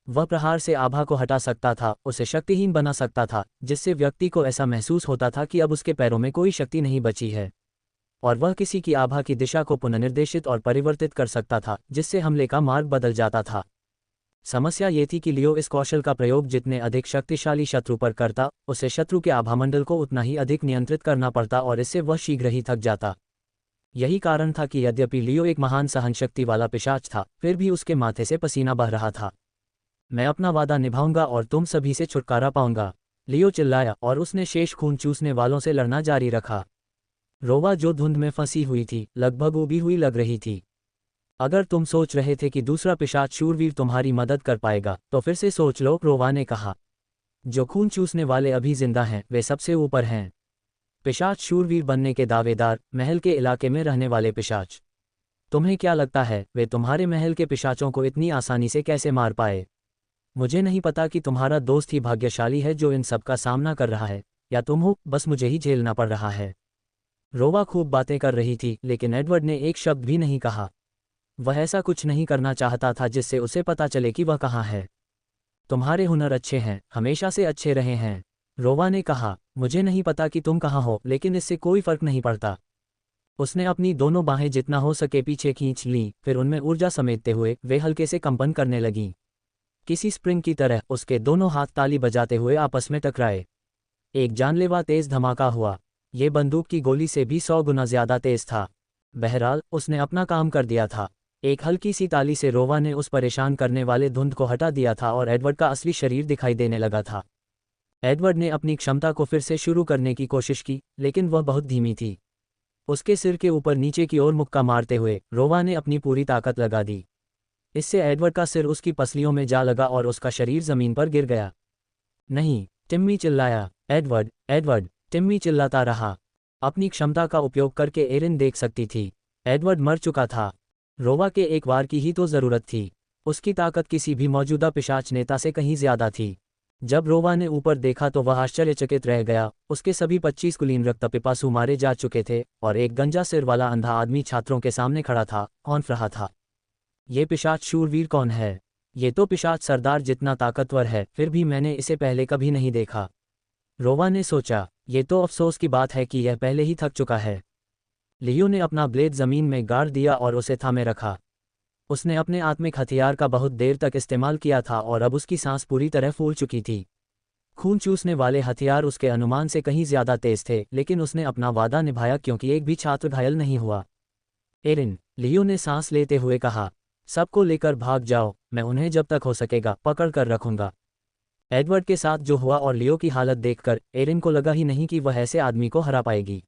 वह प्रहार से आभा को हटा सकता था, उसे शक्तिहीन बना सकता था, जिससे व्यक्ति को ऐसा महसूस होता था कि अब उसके पैरों में कोई शक्ति नहीं बची है। और वह किसी की आभा की दिशा को पुनर्निर्देशित और परिवर्तित कर सकता था, जिससे हमले का मार्ग बदल जाता था। समस्या ये थी कि लियो इस कौशल का प्रयोग जितने अधिक शक्तिशाली शत्रु पर करता, उसे शत्रु के आभामंडल को उतना ही अधिक नियंत्रित करना पड़ता और इससे वह शीघ्र ही थक जाता। यही कारण था कि यद्यपि लियो एक महान सहनशक्ति वाला पिशाच था, फिर भी उसके माथे से पसीना बह रहा था। मैं अपना वादा निभाऊंगा और तुम सभी से छुटकारा पाऊंगा, लियो चिल्लाया और उसने शेष खून चूसने वालों से लड़ना जारी रखा। रोवा, जो धुंध में फंसी हुई थी, लगभग उबी हुई लग रही थी। अगर तुम सोच रहे थे कि दूसरा पिशाच शूरवीर तुम्हारी मदद कर पाएगा, तो फिर से सोच लो, रोवा ने कहा। जो खून चूसने वाले अभी जिंदा हैं, वे सबसे ऊपर हैं। पिशाच शूरवीर बनने के दावेदार, महल के इलाके में रहने वाले पिशाच। तुम्हें क्या लगता है, वे तुम्हारे महल के पिशाचों को इतनी आसानी से कैसे मार पाए? मुझे नहीं पता कि तुम्हारा दोस्त ही भाग्यशाली है जो इन सब का सामना कर रहा है, या तुम हो, बस मुझे ही झेलना पड़ रहा है। रोवा खूब बातें कर रही थी, लेकिन एडवर्ड ने एक शब्द भी नहीं कहा। वह ऐसा कुछ नहीं करना चाहता था जिससे उसे पता चले कि वह कहाँ है। तुम्हारे हुनर अच्छे हैं, हमेशा से अच्छे रहे हैं, रोवा ने कहा। मुझे नहीं पता कि तुम कहाँ हो, लेकिन इससे कोई फर्क नहीं पड़ता। उसने अपनी दोनों बाहें जितना हो सके पीछे खींच लीं, फिर उनमें ऊर्जा समेटते हुए वे हल्के से कंपन करने लगीं। किसी स्प्रिंग की तरह उसके दोनों हाथ ताली बजाते हुए आपस में टकराए। एक जानलेवा तेज धमाका हुआ। ये बंदूक की गोली से भी 100 गुना ज्यादा तेज था। बहरहाल उसने अपना काम कर दिया था। एक हल्की सी ताली से रोवा ने उस परेशान करने वाले धुंध को हटा दिया था और एडवर्ड का असली शरीर दिखाई देने लगा था। एडवर्ड ने अपनी क्षमता को फिर से शुरू करने की कोशिश की, लेकिन वह बहुत धीमी थी। उसके सिर के ऊपर नीचे की ओर मुक्का मारते हुए रोवा ने अपनी पूरी ताकत लगा दी। इससे एडवर्ड का सिर उसकी पसलियों में जा लगा और उसका शरीर जमीन पर गिर गया। नहीं, टिम्मी चिल्लाया। एडवर्ड, एडवर्ड, टिम्मी चिल्लाता रहा। अपनी क्षमता का उपयोग करके एरिन देख सकती थी, एडवर्ड मर चुका था। रोवा के एक वार की ही तो जरूरत थी। उसकी ताकत किसी भी मौजूदा पिशाच नेता से कहीं ज्यादा थी। जब रोवा ने ऊपर देखा तो वह आश्चर्यचकित रह गया। उसके सभी 25 कुलीन रक्त पिपासु मारे जा चुके थे और एक गंजा सिर वाला अंधा आदमी छात्रों के सामने खड़ा था, हौंफ रहा था। ये पिशाच शूरवीर कौन है? ये तो पिशाच सरदार जितना ताकतवर है, फिर भी मैंने इसे पहले कभी नहीं देखा। रोवा ने सोचा, ये तो अफसोस की बात है कि यह पहले ही थक चुका है। लियो ने अपना ब्लेड जमीन में गाड़ दिया और उसे थामे रखा। उसने अपने आत्मिक हथियार का बहुत देर तक इस्तेमाल किया था और अब उसकी सांस पूरी तरह फूल चुकी थी। खून चूसने वाले हथियार उसके अनुमान से कहीं ज्यादा तेज थे, लेकिन उसने अपना वादा निभाया क्योंकि एक भी छात्र घायल नहीं हुआ। एरिन, लियो ने सांस लेते हुए कहा, सबको लेकर भाग जाओ, मैं उन्हें जब तक हो सकेगा पकड़ कर रखूंगा। एडवर्ड के साथ जो हुआ और लियो की हालत देखकर एरिन को लगा ही नहीं कि वह ऐसे आदमी को हरा पाएगी।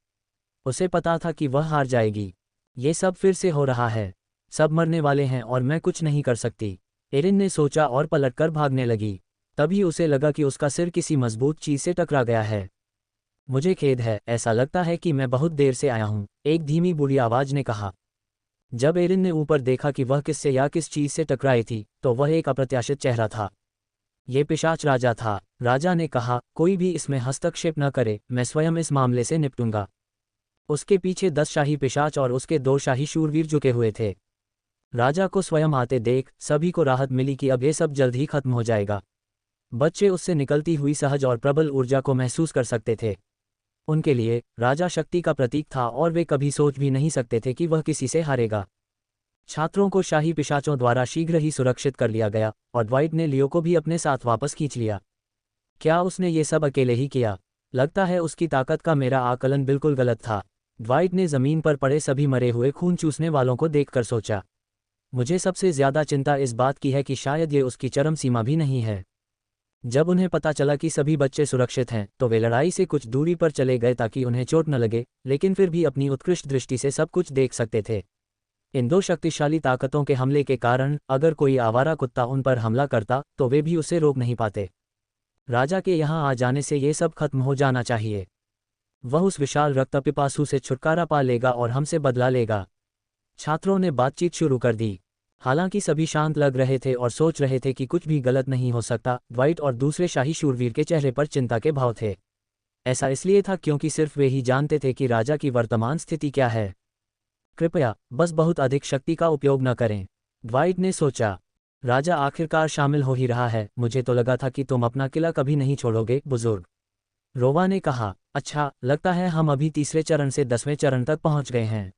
उसे पता था कि वह हार जाएगी। ये सब फिर से हो रहा है। सब मरने वाले हैं और मैं कुछ नहीं कर सकती। एरिन ने सोचा और पलटकर भागने लगी। तभी उसे लगा कि उसका सिर किसी मजबूत चीज से टकरा गया है। मुझे खेद है, ऐसा लगता है कि मैं बहुत देर से आया हूँ, एक धीमी बुरी आवाज ने कहा। जब एरिन ने ऊपर देखा कि वह किससे या किस चीज से टकराई थी तो वह एक अप्रत्याशित चेहरा था। ये पिशाच राजा था। राजा ने कहा, कोई भी इसमें हस्तक्षेप न करे, मैं स्वयं इस मामले से निपटूंगा। उसके पीछे 10 शाही पिशाच और उसके 2 शाही शूरवीर झुके हुए थे। राजा को स्वयं आते देख सभी को राहत मिली कि अब ये सब जल्द ही खत्म हो जाएगा। बच्चे उससे निकलती हुई सहज और प्रबल ऊर्जा को महसूस कर सकते थे। उनके लिए राजा शक्ति का प्रतीक था और वे कभी सोच भी नहीं सकते थे कि वह किसी से हारेगा। छात्रों को शाही पिशाचों द्वारा शीघ्र ही सुरक्षित कर लिया गया और ड्वाइट ने लियो को भी अपने साथ वापस खींच लिया। क्या उसने ये सब अकेले ही किया? लगता है उसकी ताकत का मेरा आकलन बिल्कुल गलत था। ड्वाइट ने जमीन पर पड़े सभी मरे हुए खून चूसने वालों को देखकर सोचा। मुझे सबसे ज्यादा चिंता इस बात की है कि शायद ये उसकी चरम सीमा भी नहीं है। जब उन्हें पता चला कि सभी बच्चे सुरक्षित हैं तो वे लड़ाई से कुछ दूरी पर चले गए ताकि उन्हें चोट न लगे, लेकिन फिर भी अपनी उत्कृष्ट दृष्टि से सब कुछ देख सकते थे। इन 2 शक्तिशाली ताकतों के हमले के कारण अगर कोई आवारा कुत्ता उन पर हमला करता तो वे भी उसे रोक नहीं पाते। राजा के यहाँ आ जाने से ये सब खत्म हो जाना चाहिए। वह उस विशाल रक्तपिपासु से छुटकारा पा लेगा और हमसे बदला लेगा। छात्रों ने बातचीत शुरू कर दी। हालांकि सभी शांत लग रहे थे और सोच रहे थे कि कुछ भी गलत नहीं हो सकता, ड्वाइट और दूसरे शाही शूरवीर के चेहरे पर चिंता के भाव थे। ऐसा इसलिए था क्योंकि सिर्फ वे ही जानते थे कि राजा की वर्तमान स्थिति क्या है। कृपया बस बहुत अधिक शक्ति का उपयोग न करें, ड्वाइट ने सोचा। राजा आखिरकार शामिल हो ही रहा है, मुझे तो लगा था कि तुम अपना किला कभी नहीं छोड़ोगे बुजुर्ग। रोवा ने कहा, अच्छा लगता है हम अभी तीसरे चरण से 10वें चरण तक पहुंच गए हैं।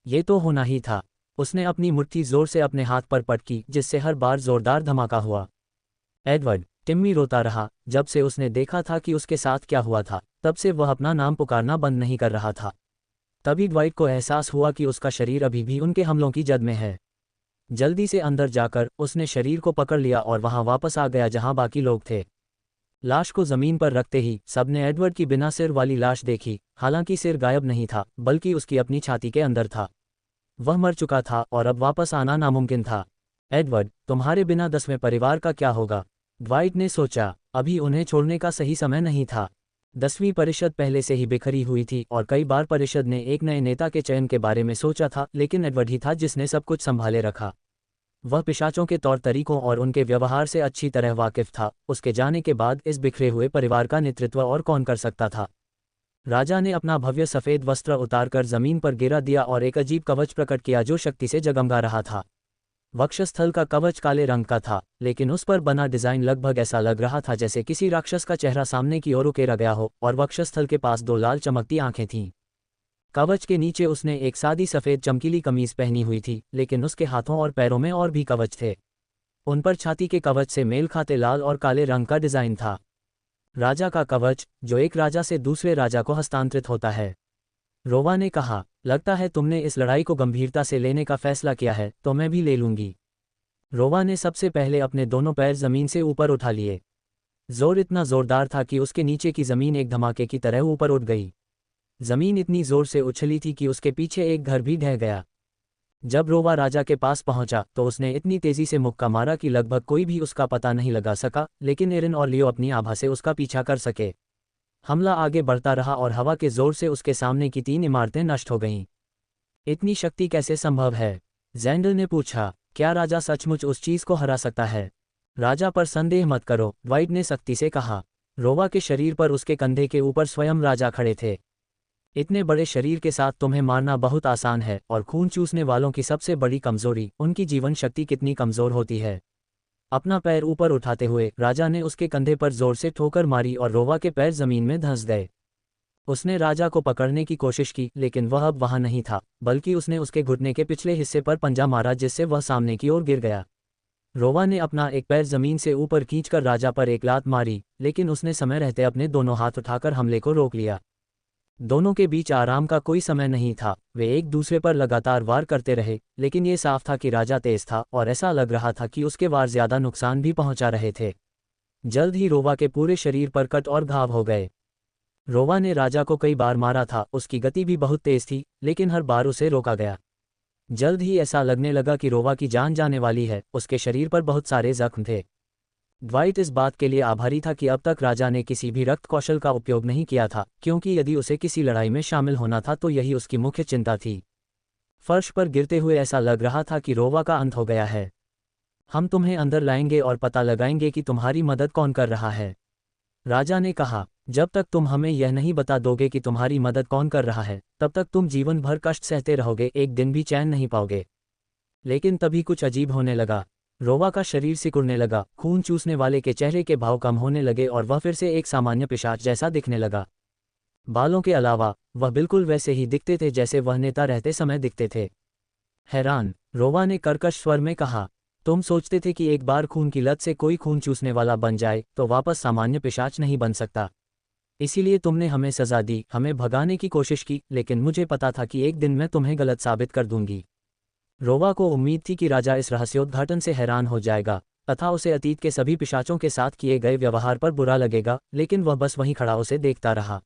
ये तो होना ही था। उसने अपनी मुट्ठी जोर से अपने हाथ पर पटकी जिससे हर बार जोरदार धमाका हुआ। एडवर्ड, टिम्मी रोता रहा। जब से उसने देखा था कि उसके साथ क्या हुआ था तब से वह अपना नाम पुकारना बंद नहीं कर रहा था। तभी ड्वाइट को एहसास हुआ कि उसका शरीर अभी भी उनके हमलों की जद में है। जल्दी से अंदर जाकर उसने शरीर को पकड़ लिया और वहां वापस आ गया जहां बाकी लोग थे। लाश को जमीन पर रखते ही सबने एडवर्ड की बिना सिर वाली लाश देखी। हालांकि सिर गायब नहीं था बल्कि उसकी अपनी छाती के अंदर था। वह मर चुका था और अब वापस आना नामुमकिन था। एडवर्ड, तुम्हारे बिना 10वें परिवार का क्या होगा? ड्वाइट ने सोचा, अभी उन्हें छोड़ने का सही समय नहीं था। 10वीं परिषद पहले से ही बिखरी हुई थी और कई बार परिषद ने एक नए नेता के चयन के बारे में सोचा था, लेकिन एडवर्ड ही था जिसने सब कुछ संभाले रखा। वह पिशाचों के तौर तरीकों और उनके व्यवहार से अच्छी तरह वाकिफ था। उसके जाने के बाद इस बिखरे हुए परिवार का नेतृत्व और कौन कर सकता था? राजा ने अपना भव्य सफेद वस्त्र उतारकर जमीन पर गिरा दिया और एक अजीब कवच प्रकट किया जो शक्ति से जगमगा रहा था। वक्षस्थल का कवच काले रंग का था, लेकिन उस पर बना डिजाइन लगभग ऐसा लग रहा था जैसे किसी राक्षस का चेहरा सामने की ओर उकेरा गया हो और वक्षस्थल के पास 2 लाल चमकती आंखें थीं। कवच के नीचे उसने एक सादी सफेद चमकीली कमीज पहनी हुई थी, लेकिन उसके हाथों और पैरों में और भी कवच थे। उन पर छाती के कवच से मेल खाते लाल और काले रंग का डिजाइन था। राजा का कवच, जो एक राजा से दूसरे राजा को हस्तांतरित होता है। रोवा ने कहा, लगता है तुमने इस लड़ाई को गंभीरता से लेने का फैसला किया है, तो मैं भी ले लूंगी। रोवा ने सबसे पहले अपने दोनों पैर जमीन से ऊपर उठा लिए। जोर इतना जोरदार था कि उसके नीचे की जमीन एक धमाके की तरह ऊपर उठ गई। जमीन इतनी जोर से उछली थी कि उसके पीछे एक घर भी ढह गया। जब रोवा राजा के पास पहुंचा तो उसने इतनी तेजी से मुक्का मारा कि लगभग कोई भी उसका पता नहीं लगा सका, लेकिन एरिन और लियो अपनी आभा से उसका पीछा कर सके। हमला आगे बढ़ता रहा और हवा के जोर से उसके सामने की 3 इमारतें नष्ट हो गईं। इतनी शक्ति कैसे संभव है? ज़ैंडल ने पूछा। क्या राजा सचमुच उस चीज को हरा सकता है? राजा पर संदेह मत करो, द्वाइट ने सख्ती से कहा। रोवा के शरीर पर उसके कंधे के ऊपर स्वयं राजा खड़े थे। इतने बड़े शरीर के साथ तुम्हें मारना बहुत आसान है, और खून चूसने वालों की सबसे बड़ी कमजोरी उनकी जीवन शक्ति कितनी कमजोर होती है। अपना पैर ऊपर उठाते हुए राजा ने उसके कंधे पर जोर से ठोकर मारी और रोवा के पैर जमीन में धंस गए। उसने राजा को पकड़ने की कोशिश की, लेकिन वह अब वहां नहीं था, बल्कि उसने उसके घुटने के पिछले हिस्से पर पंजा मारा, जिससे वह सामने की ओर गिर गया। रोवा ने अपना एक पैर जमीन से ऊपर खींचकर राजा पर एक लात मारी, लेकिन उसने समय रहते अपने दोनों हाथ उठाकर हमले को रोक लिया। दोनों के बीच आराम का कोई समय नहीं था, वे एक दूसरे पर लगातार वार करते रहे, लेकिन ये साफ था कि राजा तेज था और ऐसा लग रहा था कि उसके वार ज्यादा नुकसान भी पहुंचा रहे थे। जल्द ही रोवा के पूरे शरीर पर कट और घाव हो गए। रोवा ने राजा को कई बार मारा था, उसकी गति भी बहुत तेज थी, लेकिन हर बार उसे रोका गया। जल्द ही ऐसा लगने लगा कि रोवा की जान जाने वाली है, उसके शरीर पर बहुत सारे जख्म थे। द्वाइट इस बात के लिए आभारी था कि अब तक राजा ने किसी भी रक्त कौशल का उपयोग नहीं किया था, क्योंकि यदि उसे किसी लड़ाई में शामिल होना था तो यही उसकी मुख्य चिंता थी। फर्श पर गिरते हुए ऐसा लग रहा था कि रोवा का अंत हो गया है। हम तुम्हें अंदर लाएंगे और पता लगाएंगे कि तुम्हारी मदद कौन कर रहा है, राजा ने कहा। जब तक तुम हमें यह नहीं बता दोगे कि तुम्हारी मदद कौन कर रहा है, तब तक तुम जीवन भर कष्ट सहते रहोगे, एक दिन भी चैन नहीं पाओगे। लेकिन तभी कुछ अजीब होने लगा। रोवा का शरीर सिकुड़ने लगा, खून चूसने वाले के चेहरे के भाव कम होने लगे और वह फिर से एक सामान्य पिशाच जैसा दिखने लगा। बालों के अलावा वह बिल्कुल वैसे ही दिखते थे जैसे वह नेता रहते समय दिखते थे। हैरान, रोवा ने कर्कश स्वर में कहा, तुम सोचते थे कि एक बार खून की लत से कोई खून चूसने वाला बन जाए तो वापस सामान्य पिशाच नहीं बन सकता। इसीलिए तुमने हमें सजा दी, हमें भगाने की कोशिश की, लेकिन मुझे पता था कि एक दिन मैं तुम्हें गलत साबित कर दूंगी। रोवा को उम्मीद थी कि राजा इस रहस्योद्घाटन से हैरान हो जाएगा तथा उसे अतीत के सभी पिशाचों के साथ किए गए व्यवहार पर बुरा लगेगा, लेकिन वह बस वहीं खड़ा उसे देखता रहा।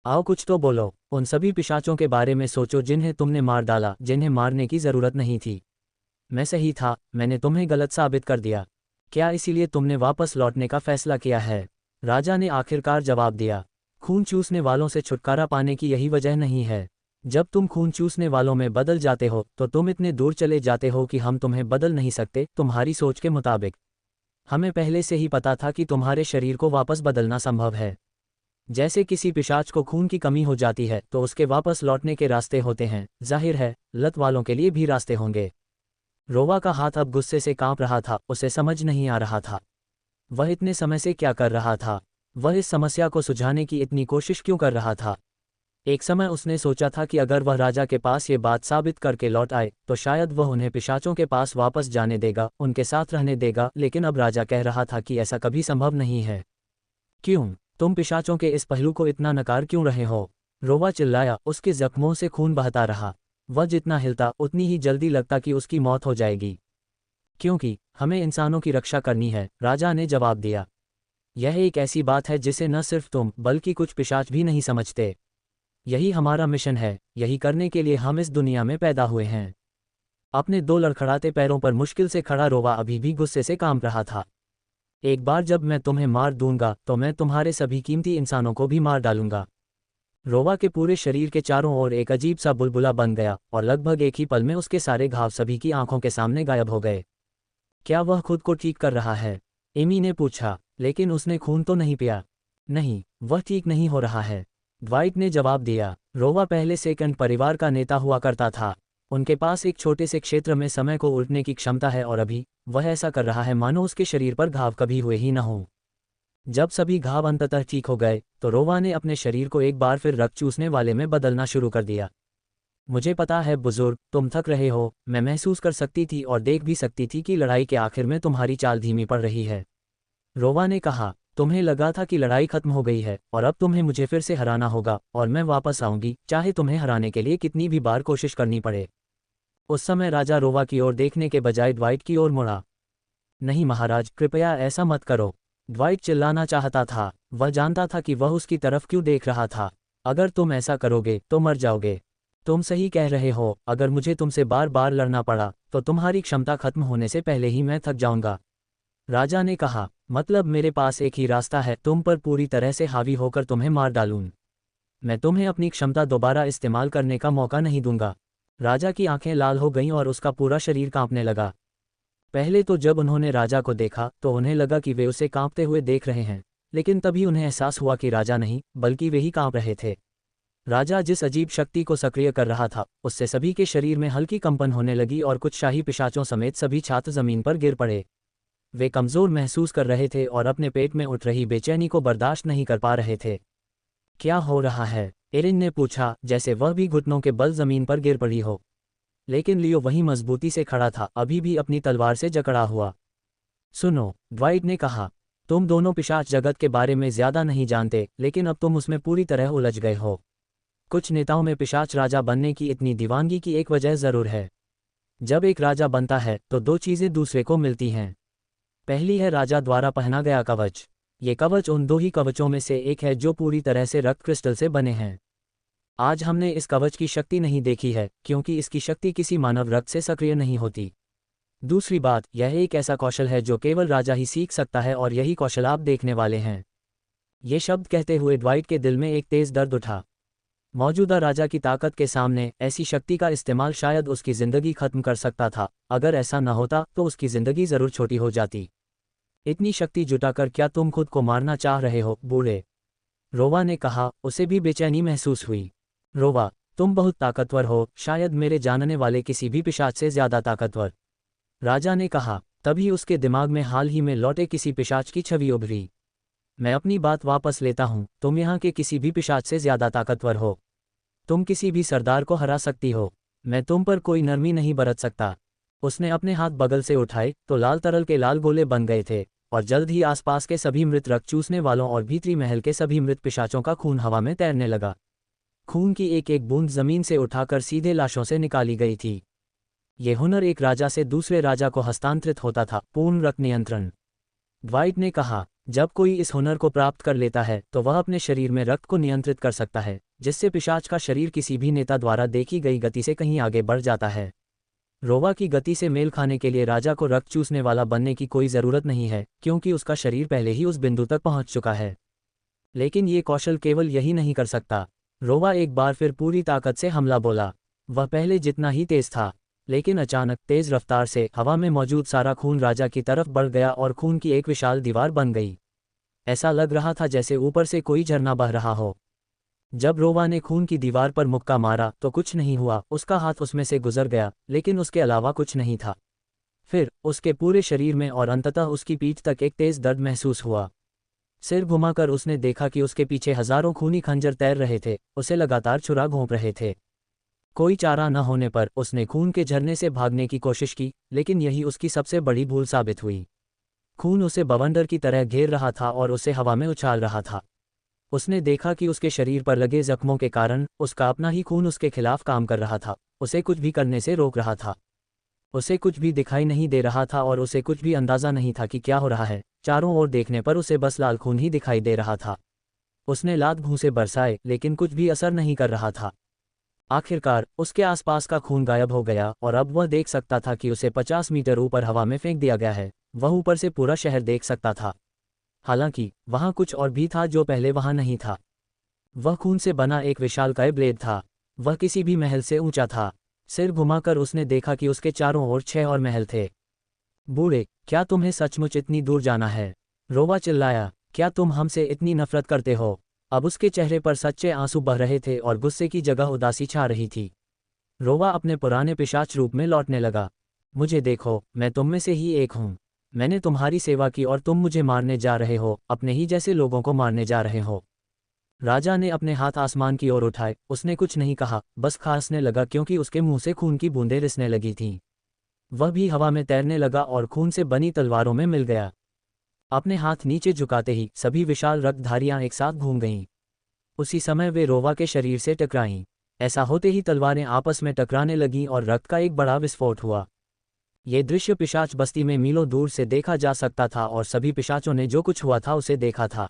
आओ कुछ तो बोलो, उन सभी पिशाचों के बारे में सोचो जिन्हें तुमने मार डाला, जिन्हें मारने की जरूरत नहीं थी। मैं सही था, मैंने तुम्हें गलत साबित कर दिया। क्या इसीलिए तुमने वापस लौटने का फैसला किया है? राजा ने आखिरकार जवाब दिया। खून चूसने वालों से छुटकारा पाने की यही वजह नहीं है। जब तुम खून चूसने वालों में बदल जाते हो तो तुम इतने दूर चले जाते हो कि हम तुम्हें बदल नहीं सकते तुम्हारी सोच के मुताबिक। हमें पहले से ही पता था कि तुम्हारे शरीर को वापस बदलना संभव है। जैसे किसी पिशाच को खून की कमी हो जाती है तो उसके वापस लौटने के रास्ते होते हैं, जाहिर है लत वालों के लिए भी रास्ते होंगे। रोवा का हाथ अब गुस्से से कांप रहा था, उसे समझ नहीं आ रहा था वह इतने समय से क्या कर रहा था। वह इस समस्या को सुलझाने की इतनी कोशिश क्यों कर रहा था? एक समय उसने सोचा था कि अगर वह राजा के पास ये बात साबित करके लौट आए तो शायद वह उन्हें पिशाचों के पास वापस जाने देगा, उनके साथ रहने देगा, लेकिन अब राजा कह रहा था कि ऐसा कभी संभव नहीं है। क्यों? तुम पिशाचों के इस पहलू को इतना नकार क्यों रहे हो? रोवा चिल्लाया, उसके जख्मों से खून बहता रहा। वह जितना हिलता उतनी ही जल्दी लगता कि उसकी मौत हो जाएगी। क्योंकि हमें इंसानों की रक्षा करनी है, राजा ने जवाब दिया। यह एक ऐसी बात है जिसे न सिर्फ तुम बल्कि कुछ पिशाच भी नहीं समझते। यही हमारा मिशन है, यही करने के लिए हम इस दुनिया में पैदा हुए हैं। अपने दो लड़खड़ाते पैरों पर मुश्किल से खड़ा रोवा अभी भी गुस्से से कांप रहा था। एक बार जब मैं तुम्हें मार दूंगा तो मैं तुम्हारे सभी कीमती इंसानों को भी मार डालूंगा। रोवा के पूरे शरीर के चारों ओर एक अजीब सा बुलबुला बन गया और लगभग एक ही पल में उसके सारे घाव सभी की आंखों के सामने गायब हो गए। क्या वह खुद को ठीक कर रहा है? एमी ने पूछा। लेकिन उसने खून तो नहीं पिया। नहीं, वह ठीक नहीं हो रहा है, द्वाइट ने जवाब दिया। रोवा पहले सेकंड परिवार का नेता हुआ करता था। उनके पास एक छोटे से क्षेत्र में समय को उलटने की क्षमता है और अभी वह ऐसा कर रहा है मानो उसके शरीर पर घाव कभी हुए ही न हों। जब सभी घाव अंततः ठीक हो गए तो रोवा ने अपने शरीर को एक बार फिर रक्त चूसने वाले में बदलना शुरू कर दिया। मुझे पता है बुजुर्ग, तुम थक रहे हो, मैं महसूस कर सकती थी और देख भी सकती थी कि लड़ाई के आखिर में तुम्हारी चाल धीमी पड़ रही है। रोवा ने कहा, तुम्हें लगा था कि लड़ाई खत्म हो गई है और अब तुम्हें मुझे फिर से हराना होगा और मैं वापस आऊंगी, चाहे तुम्हें हराने के लिए कितनी भी बार कोशिश करनी पड़े। उस समय राजा रोवा की ओर देखने के बजाय द्वाइट की ओर मुड़ा। नहीं महाराज, कृपया ऐसा मत करो, द्वाइट चिल्लाना चाहता था। वह जानता था कि वह उसकी तरफ क्यों देख रहा था। अगर तुम ऐसा करोगे तो मर जाओगे। तुम सही कह रहे हो, अगर मुझे तुमसे बार बार लड़ना पड़ा तो तुम्हारी क्षमता खत्म होने से पहले ही मैं थक जाऊंगा। राजा ने कहा, मतलब मेरे पास एक ही रास्ता है, तुम पर पूरी तरह से हावी होकर तुम्हें मार डालूं। मैं तुम्हें अपनी क्षमता दोबारा इस्तेमाल करने का मौका नहीं दूंगा। राजा की आंखें लाल हो गईं और उसका पूरा शरीर कांपने लगा। पहले तो जब उन्होंने राजा को देखा तो उन्हें लगा कि वे उसे कांपते हुए देख रहे हैं, लेकिन तभी उन्हें एहसास हुआ कि राजा नहीं बल्कि वे ही कांप रहे थे। राजा जिस अजीब शक्ति को सक्रिय कर रहा था उससे सभी के शरीर में हल्की कंपन होने लगी और कुछ शाही पिशाचों समेत सभी छात्र जमीन पर गिर पड़े। वे कमजोर महसूस कर रहे थे और अपने पेट में उठ रही बेचैनी को बर्दाश्त नहीं कर पा रहे थे। क्या हो रहा है? एरिन ने पूछा, जैसे वह भी घुटनों के बल जमीन पर गिर पड़ी हो। लेकिन लियो वहीं मजबूती से खड़ा था, अभी भी अपनी तलवार से जकड़ा हुआ। सुनो, ड्वाइट ने कहा, तुम दोनों पिशाच जगत के बारे में ज्यादा नहीं जानते, लेकिन अब तुम उसमें पूरी तरह उलझ गए हो। कुछ नेताओं में पिशाच राजा बनने की इतनी दीवानगी की एक वजह जरूर है। जब एक राजा बनता है तो दो चीजें दूसरे को मिलती हैं। पहली है राजा द्वारा पहना गया कवच। ये कवच उन दो ही कवचों में से एक है जो पूरी तरह से रक्त क्रिस्टल से बने हैं। आज हमने इस कवच की शक्ति नहीं देखी है क्योंकि इसकी शक्ति किसी मानव रक्त से सक्रिय नहीं होती। दूसरी बात, यह एक ऐसा कौशल है जो केवल राजा ही सीख सकता है और यही कौशल आप देखने वाले हैं। ये शब्द कहते हुए ड्वाइट के दिल में एक तेज दर्द उठा। मौजूदा राजा की ताकत के सामने ऐसी शक्ति का इस्तेमाल शायद उसकी जिंदगी खत्म कर सकता था। अगर ऐसा न होता तो उसकी जिंदगी जरूर छोटी हो जाती। इतनी शक्ति जुटाकर क्या तुम खुद को मारना चाह रहे हो, बूढ़े? रोवा ने कहा। उसे भी बेचैनी महसूस हुई। रोवा, तुम बहुत ताकतवर हो, शायद मेरे जानने वाले किसी भी पिशाच से ज्यादा ताकतवर, राजा ने कहा। तभी उसके दिमाग में हाल ही में लौटे किसी पिशाच की छवि उभरी। मैं अपनी बात वापस लेता हूँ, तुम यहाँ के किसी भी पिशाच से ज्यादा ताकतवर हो। तुम किसी भी सरदार को हरा सकती हो। मैं तुम पर कोई नरमी नहीं बरत सकता। उसने अपने हाथ बगल से उठाए तो लाल तरल के लाल गोले बन गए थे और जल्द ही आसपास के सभी मृत रक्त चूसने वालों और भीतरी महल के सभी मृत पिशाचों का खून हवा में तैरने लगा। खून की एक एक बूंद जमीन से उठाकर सीधे लाशों से निकाली गई थी। ये हुनर एक राजा से दूसरे राजा को हस्तांतरित होता था, पूर्ण रक्त नियंत्रण। ड्वाइट ने कहा, जब कोई इस हुनर को प्राप्त कर लेता है तो वह अपने शरीर में रक्त को नियंत्रित कर सकता है, जिससे पिशाच का शरीर किसी भी नेता द्वारा देखी गई गति से कहीं आगे बढ़ जाता है। रोवा की गति से मेल खाने के लिए राजा को रक्त चूसने वाला बनने की कोई जरूरत नहीं है क्योंकि उसका शरीर पहले ही उस बिंदु तक पहुंच चुका है। लेकिन ये कौशल केवल यही नहीं कर सकता। रोवा एक बार फिर पूरी ताकत से हमला बोला। वह पहले जितना ही तेज था, लेकिन अचानक तेज रफ्तार से हवा में मौजूद सारा खून राजा की तरफ बढ़ गया और खून की एक विशाल दीवार बन गई। ऐसा लग रहा था जैसे ऊपर से कोई झरना बह रहा हो। जब रोवा ने खून की दीवार पर मुक्का मारा तो कुछ नहीं हुआ, उसका हाथ उसमें से गुजर गया, लेकिन उसके अलावा कुछ नहीं था। फिर उसके पूरे शरीर में और अंततः उसकी पीठ तक एक तेज दर्द महसूस हुआ। सिर घुमाकर उसने देखा कि उसके पीछे हजारों खूनी खंजर तैर रहे थे, उसे लगातार छुरा घोंप रहे थे। कोई चारा न होने पर उसने खून के झरने से भागने की कोशिश की, लेकिन यही उसकी सबसे बड़ी भूल साबित हुई। खून उसे बवंडर की तरह घेर रहा था और उसे हवा में उछाल रहा था। उसने देखा कि उसके शरीर पर लगे जख्मों के कारण उसका अपना ही खून उसके खिलाफ काम कर रहा था, उसे कुछ भी करने से रोक रहा था। उसे कुछ भी दिखाई नहीं दे रहा था और उसे कुछ भी अंदाजा नहीं था कि क्या हो रहा है। चारों ओर देखने पर उसे बस लाल खून ही दिखाई दे रहा था। उसने लात भूंसे बरसाए, लेकिन कुछ भी असर नहीं कर रहा था। आखिरकार उसके आसपास का खून गायब हो गया और अब वह देख सकता था कि उसे 50 मीटर ऊपर हवा में फेंक दिया गया है। वह ऊपर से पूरा शहर देख सकता था। हालांकि वहां कुछ और भी था जो पहले वहां नहीं था। वह खून से बना एक विशालकाय ब्लेड था। वह किसी भी महल से ऊंचा था। सिर घुमाकर उसने देखा कि उसके चारों ओर 6 और महल थे। बूढ़े, क्या तुम्हें सचमुच इतनी दूर जाना है? रोवा चिल्लाया। क्या तुम हमसे इतनी नफरत करते हो? अब उसके चेहरे पर सच्चे आंसू बह रहे थे और गुस्से की जगह उदासी छा रही थी। रोवा अपने पुराने पिशाच रूप में लौटने लगा। मुझे देखो, मैं तुम में से ही एक हूँ। मैंने तुम्हारी सेवा की और तुम मुझे मारने जा रहे हो, अपने ही जैसे लोगों को मारने जा रहे हो। राजा ने अपने हाथ आसमान की ओर उठाए। उसने कुछ नहीं कहा, बस खांसने लगा क्योंकि उसके मुंह से खून की बूंदें रिसने लगी थीं। वह भी हवा में तैरने लगा और खून से बनी तलवारों में मिल गया। अपने हाथ नीचे झुकाते ही सभी विशाल रक्तधारियां एक साथ घूम गईं। उसी समय वे रोवा के शरीर से टकराईं। ऐसा होते ही तलवारें आपस में टकराने लगीं और रक्त का एक बड़ा विस्फोट हुआ। ये दृश्य पिशाच बस्ती में मीलों दूर से देखा जा सकता था और सभी पिशाचों ने जो कुछ हुआ था उसे देखा था।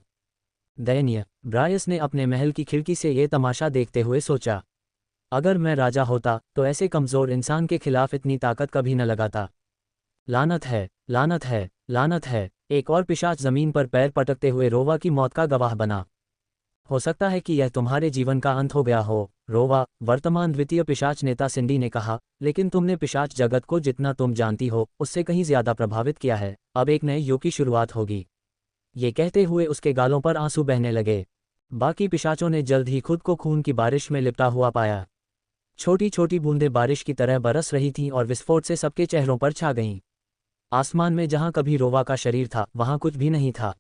दयनीय, ब्रायस ने अपने महल की खिड़की से ये तमाशा देखते हुए सोचा। अगर मैं राजा होता तो ऐसे कमजोर इंसान के खिलाफ इतनी ताकत कभी न लगाता। लानत है, लानत है, लानत है। एक और पिशाच जमीन पर पैर पटकते हुए रोवा की मौत का गवाह बना। हो सकता है कि यह तुम्हारे जीवन का अंत हो गया हो, रोवा। वर्तमान द्वितीय पिशाच नेता सिंडी ने कहा, लेकिन तुमने पिशाच जगत को जितना तुम जानती हो उससे कहीं ज्यादा प्रभावित किया है। अब एक नए युग की शुरुआत होगी। ये कहते हुए उसके गालों पर आंसू बहने लगे। बाकी पिशाचों ने जल्द ही खुद को खून की बारिश में लिपटा हुआ पाया। छोटी छोटी बूंदें बारिश की तरह बरस रही थीं और विस्फोट से सबके चेहरों पर छा गईं। आसमान में जहां कभी रोवा का शरीर था वहां कुछ भी नहीं था।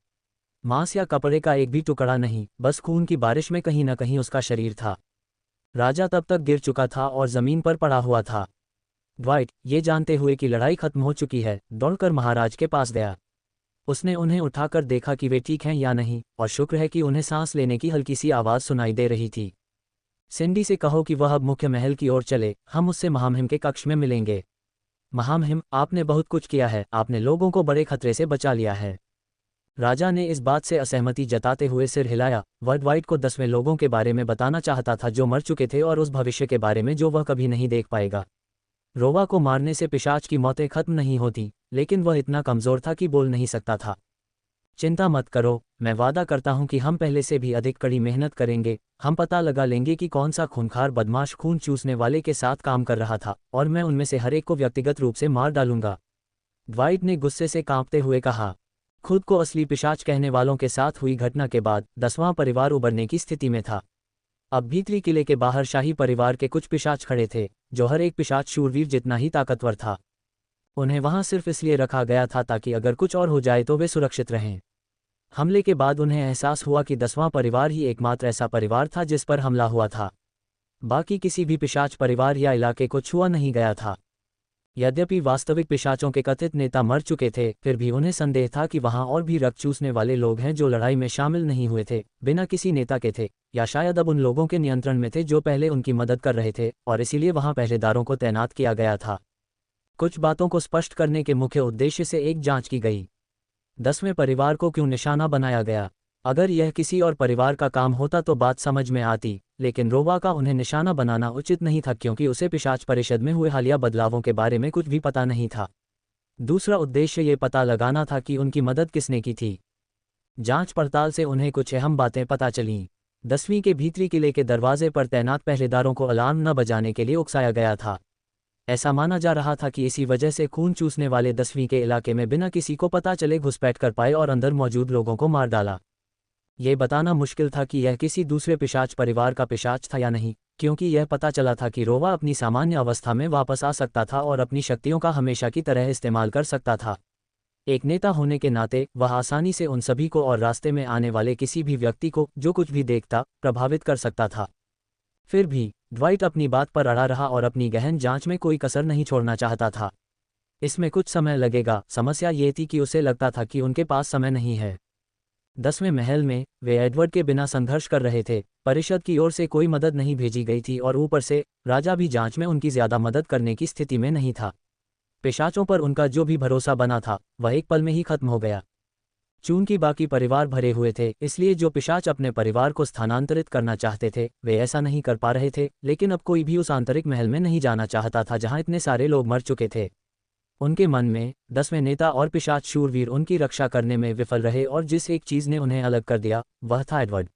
मांस या कपड़े का एक भी टुकड़ा नहीं, बस खून की बारिश में कहीं न कहीं उसका शरीर था। राजा तब तक गिर चुका था और जमीन पर पड़ा हुआ था। ड्वाइट, ये जानते हुए कि लड़ाई खत्म हो चुकी है, दौड़कर महाराज के पास गया। उसने उन्हें उठाकर देखा कि वे ठीक हैं या नहीं, और शुक्र है कि उन्हें सांस लेने की हल्की सी आवाज़ सुनाई दे रही थी। सिंडी से कहो कि वह अब मुख्य महल की ओर चले, हम उससे महामहिम के कक्ष में मिलेंगे। महामहिम, आपने बहुत कुछ किया है, आपने लोगों को बड़े खतरे से बचा लिया है। राजा ने इस बात से असहमति जताते हुए सिर हिलाया। वह ड्वाइट को 10वें लोगों के बारे में बताना चाहता था जो मर चुके थे और उस भविष्य के बारे में जो वह कभी नहीं देख पाएगा। रोवा को मारने से पिशाच की मौतें खत्म नहीं होती, लेकिन वह इतना कमज़ोर था कि बोल नहीं सकता था। चिंता मत करो, मैं वादा करता हूं कि हम पहले से भी अधिक कड़ी मेहनत करेंगे। हम पता लगा लेंगे कि कौन सा खूंखार बदमाश खून चूसने वाले के साथ काम कर रहा था, और मैं उनमें से हर एक को व्यक्तिगत रूप से मार डालूंगा। ड्वाइट ने गुस्से से कांपते हुए कहा। खुद को असली पिशाच कहने वालों के साथ हुई घटना के बाद 10वां परिवार उबरने की स्थिति में था। अब भीतरी किले के बाहर शाही परिवार के कुछ पिशाच खड़े थे, जो हर एक पिशाच शूरवीर जितना ही ताकतवर था। उन्हें वहां सिर्फ इसलिए रखा गया था ताकि अगर कुछ और हो जाए तो वे सुरक्षित रहें। हमले के बाद उन्हें एहसास हुआ कि 10वां परिवार ही एकमात्र ऐसा परिवार था जिस पर हमला हुआ था। बाकी किसी भी पिशाच परिवार या इलाके को छुआ नहीं गया था। यद्यपि वास्तविक पिशाचों के कथित नेता मर चुके थे, फिर भी उन्हें संदेह था कि वहां और भी रक्त चूसने वाले लोग हैं जो लड़ाई में शामिल नहीं हुए थे, बिना किसी नेता के थे, या शायद अब उन लोगों के नियंत्रण में थे जो पहले उनकी मदद कर रहे थे, और इसीलिए वहां पहरेदारों को तैनात किया गया था। कुछ बातों को स्पष्ट करने के मुख्य उद्देश्य से एक जांच की गई। 10वें परिवार को क्यों निशाना बनाया गया? अगर यह किसी और परिवार का काम होता तो बात समझ में आती, लेकिन रोवा का उन्हें निशाना बनाना उचित नहीं था क्योंकि उसे पिशाच परिषद में हुए हालिया बदलावों के बारे में कुछ भी पता नहीं था। दूसरा उद्देश्य ये पता लगाना था कि उनकी मदद किसने की थी। जांच पड़ताल से उन्हें कुछ अहम बातें पता चलीं। 10वीं के भीतरी किले के दरवाजे पर तैनात पहरेदारों को अलार्म न बजाने के लिए उकसाया गया था। ऐसा माना जा रहा था कि इसी वजह से खून चूसने वाले 10वीं के इलाके में बिना किसी को पता चले घुसपैठ कर पाए और अंदर मौजूद लोगों को मार डाला। ये बताना मुश्किल था कि यह किसी दूसरे पिशाच परिवार का पिशाच था या नहीं, क्योंकि यह पता चला था कि रोवा अपनी सामान्य अवस्था में वापस आ सकता था और अपनी शक्तियों का हमेशा की तरह इस्तेमाल कर सकता था। एक नेता होने के नाते वह आसानी से उन सभी को और रास्ते में आने वाले किसी भी व्यक्ति को जो कुछ भी देखता प्रभावित कर सकता था। फिर भी ड्वाइट अपनी बात पर अड़ा रहा और अपनी गहन जांच में कोई कसर नहीं छोड़ना चाहता था। इसमें कुछ समय लगेगा। समस्या ये थी कि उसे लगता था कि उनके पास समय नहीं है। 10वें महल में वे एडवर्ड के बिना संघर्ष कर रहे थे। परिषद की ओर से कोई मदद नहीं भेजी गई थी और ऊपर से राजा भी जांच में उनकी ज्यादा मदद करने की स्थिति में नहीं था। पिशाचों पर उनका जो भी भरोसा बना था वह एक पल में ही खत्म हो गया। चूंकि बाकी परिवार भरे हुए थे, इसलिए जो पिशाच अपने परिवार को स्थानांतरित करना चाहते थे वे ऐसा नहीं कर पा रहे थे, लेकिन अब कोई भी उस आंतरिक महल में नहीं जाना चाहता था जहां इतने सारे लोग मर चुके थे। उनके मन में 10वें नेता और पिशाच शूरवीर उनकी रक्षा करने में विफल रहे और जिस एक चीज ने उन्हें अलग कर दिया वह था एडवर्ड।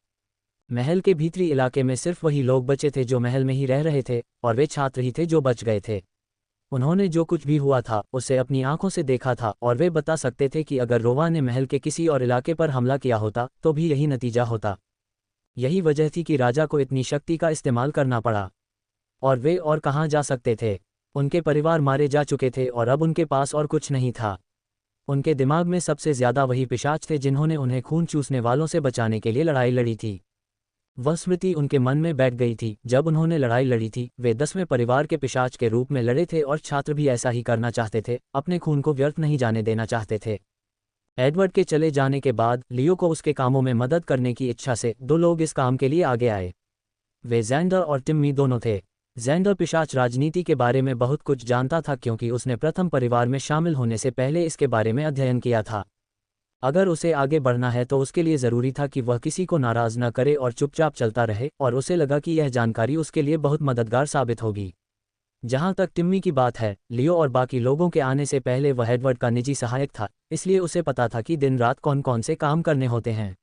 महल के भीतरी इलाके में सिर्फ वही लोग बचे थे जो महल में ही रह रहे थे, और वे छात्र ही थे जो बच गए थे। उन्होंने जो कुछ भी हुआ था उसे अपनी आंखों से देखा था और वे बता सकते थे कि अगर रोवा ने महल के किसी और इलाके पर हमला किया होता तो भी यही नतीजा होता। यही वजह थी कि राजा को इतनी शक्ति का इस्तेमाल करना पड़ा। और वे और कहाँ जा सकते थे? उनके परिवार मारे जा चुके थे और अब उनके पास और कुछ नहीं था। उनके दिमाग में सबसे ज्यादा वही पिशाच थे जिन्होंने उन्हें खून चूसने वालों से बचाने के लिए लड़ाई लड़ी थी। वह स्मृति उनके मन में बैठ गई थी। जब उन्होंने लड़ाई लड़ी थी वे 10वें परिवार के पिशाच के रूप में लड़े थे और छात्र भी ऐसा ही करना चाहते थे, अपने खून को व्यर्थ नहीं जाने देना चाहते थे। एडवर्ड के चले जाने के बाद लियो को उसके कामों में मदद करने की इच्छा से 2 लोग इस काम के लिए आगे आए। वे ज़ैंडर और टिम्मी दोनों थे। ज़ैंडर पिशाच राजनीति के बारे में बहुत कुछ जानता था क्योंकि उसने प्रथम परिवार में शामिल होने से पहले इसके बारे में अध्ययन किया था। अगर उसे आगे बढ़ना है तो उसके लिए ज़रूरी था कि वह किसी को नाराज़ न करे और चुपचाप चलता रहे, और उसे लगा कि यह जानकारी उसके लिए बहुत मददगार साबित होगी। जहां तक टिम्मी की बात है, लियो और बाकी लोगों के आने से पहले वह एडवर्ड का निजी सहायक था, इसलिए उसे पता था कि दिन रात कौन कौन से काम करने होते हैं।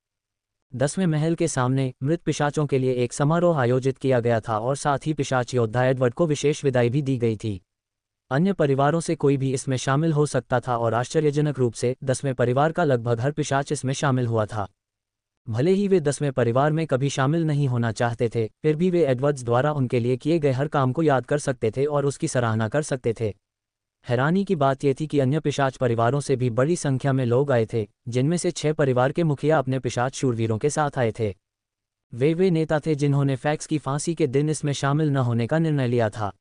10वें महल के सामने मृत पिशाचों के लिए एक समारोह आयोजित किया गया था और साथ ही पिशाच योद्धा एडवर्ड को विशेष विदाई भी दी गई थी। अन्य परिवारों से कोई भी इसमें शामिल हो सकता था और आश्चर्यजनक रूप से 10वें परिवार का लगभग हर पिशाच इसमें शामिल हुआ था। भले ही वे 10वें परिवार में कभी शामिल नहीं होना चाहते थे, फिर भी वे एडवर्ड्स द्वारा उनके लिए किए गए हर काम को याद कर सकते थे और उसकी सराहना कर सकते थे। हैरानी की बात यह थी कि अन्य पिशाच परिवारों से भी बड़ी संख्या में लोग आए थे, जिनमें से 6 परिवार के मुखिया अपने पिशाच शूरवीरों के साथ आए थे। वे नेता थे जिन्होंने फैक्स की फांसी के दिन इसमें शामिल न होने का निर्णय लिया था।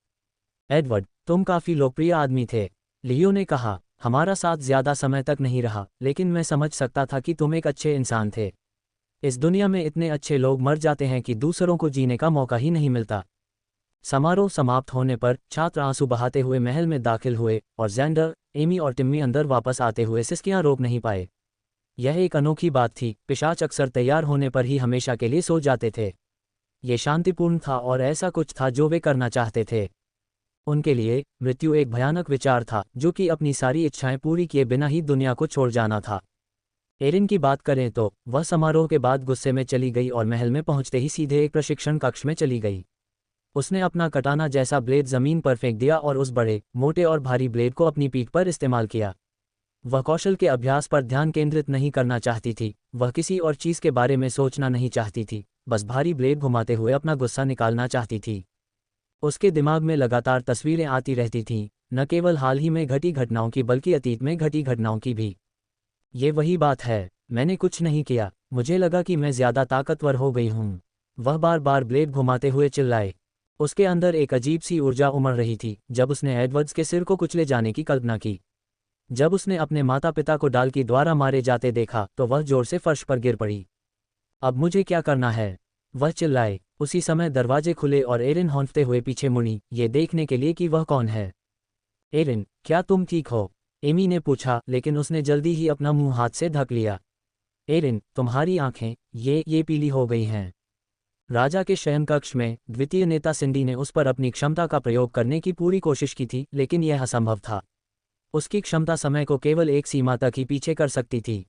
एडवर्ड, तुम काफी लोकप्रिय आदमी थे, लियो ने कहा। हमारा साथ ज्यादा समय तक नहीं रहा, लेकिन मैं समझ सकता था कि तुम एक अच्छे इंसान थे। इस दुनिया में इतने अच्छे लोग मर जाते हैं कि दूसरों को जीने का मौका ही नहीं मिलता। समारोह समाप्त होने पर छात्र आंसू बहाते हुए महल में दाखिल हुए और जेंडर, एमी और टिम्मी अंदर वापस आते हुए सिसकियां रोक नहीं पाए। यह एक अनोखी बात थी, पिशाच अक्सर तैयार होने पर ही हमेशा के लिए सो जाते थे। ये शांतिपूर्ण था और ऐसा कुछ था जो वे करना चाहते थे। उनके लिए मृत्यु एक भयानक विचार था, जो कि अपनी सारी इच्छाएं पूरी किए बिना ही दुनिया को छोड़ जाना था। एरिन की बात करें तो वह समारोह के बाद गुस्से में चली गई और महल में पहुंचते ही सीधे एक प्रशिक्षण कक्ष में चली गई। उसने अपना कटाना जैसा ब्लेड जमीन पर फेंक दिया और उस बड़े, मोटे और भारी ब्लेड को अपनी पीठ पर इस्तेमाल किया। वह कौशल के अभ्यास पर ध्यान केंद्रित नहीं करना चाहती थी, वह किसी और चीज के बारे में सोचना नहीं चाहती थी, बस भारी ब्लेड घुमाते हुए अपना गुस्सा निकालना चाहती थी। उसके दिमाग में लगातार तस्वीरें आती रहती थीं, न केवल हाल ही में घटी घटनाओं की बल्कि अतीत में घटी घटनाओं की भी। ये वही बात है, मैंने कुछ नहीं किया, मुझे लगा कि मैं ज्यादा ताकतवर हो गई हूँ। वह बार बार ब्लेड घुमाते हुए चिल्लाए। उसके अंदर एक अजीब सी ऊर्जा उमड़ रही थी जब उसने एडवर्ड्स के सिर को कुचले जाने की कल्पना की। जब उसने अपने माता पिता को डाल की द्वारा मारे जाते देखा तो वह जोर से फर्श पर गिर पड़ी। अब मुझे क्या करना है, वह चिल्लाए। उसी समय दरवाजे खुले और एरिन हौंफते हुए पीछे मुड़ी, ये देखने के लिए कि वह कौन है। एरिन, क्या तुम ठीक हो? एमी ने पूछा, लेकिन उसने जल्दी ही अपना मुंह हाथ से ढक लिया। एरिन, तुम्हारी आंखें ये पीली हो गई हैं। राजा के शयन कक्ष में द्वितीय नेता सिंडी ने उस पर अपनी क्षमता का प्रयोग करने की पूरी कोशिश की थी, लेकिन यह असंभव था। उसकी क्षमता समय को केवल एक सीमा तक ही पीछे कर सकती थी।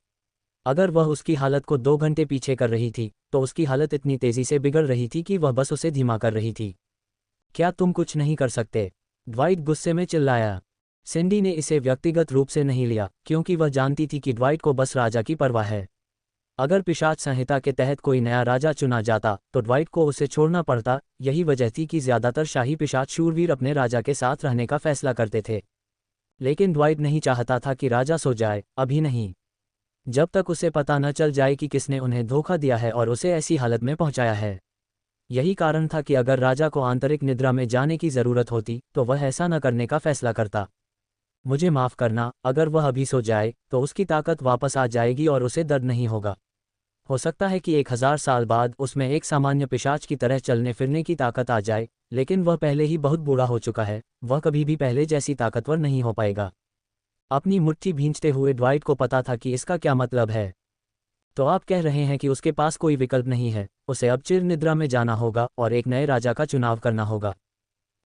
अगर वह उसकी हालत को 2 घंटे पीछे कर रही थी, तो उसकी हालत इतनी तेजी से बिगड़ रही थी कि वह बस उसे धीमा कर रही थी। क्या तुम कुछ नहीं कर सकते? ड्वाइट गुस्से में चिल्लाया। सिंडी ने इसे व्यक्तिगत रूप से नहीं लिया, क्योंकि वह जानती थी कि ड्वाइट को बस राजा की परवाह है। अगर पिशाच संहिता के तहत कोई नया राजा चुना जाता तो ड्वाइट को उसे छोड़ना पड़ता। यही वजह थी कि ज्यादातर शाही पिशाच शूरवीर अपने राजा के साथ रहने का फैसला करते थे। लेकिन ड्वाइट नहीं चाहता था कि राजा सो जाए, अभी नहीं, जब तक उसे पता न चल जाए कि किसने उन्हें धोखा दिया है और उसे ऐसी हालत में पहुंचाया है। यही कारण था कि अगर राजा को आंतरिक निद्रा में जाने की जरूरत होती तो वह ऐसा न करने का फैसला करता। मुझे माफ करना, अगर वह अभी सो जाए तो उसकी ताकत वापस आ जाएगी और उसे दर्द नहीं होगा। हो सकता है कि 1000 साल बाद उसमें एक सामान्य पिशाच की तरह चलने फिरने की ताकत आ जाए, लेकिन वह पहले ही बहुत बूढ़ा हो चुका है, वह कभी भी पहले जैसी ताकतवर नहीं हो पाएगा। अपनी मुट्ठी भींचते हुए ड्वाइट को पता था कि इसका क्या मतलब है। तो आप कह रहे हैं कि उसके पास कोई विकल्प नहीं है, उसे अब चिर निद्रा में जाना होगा और एक नए राजा का चुनाव करना होगा।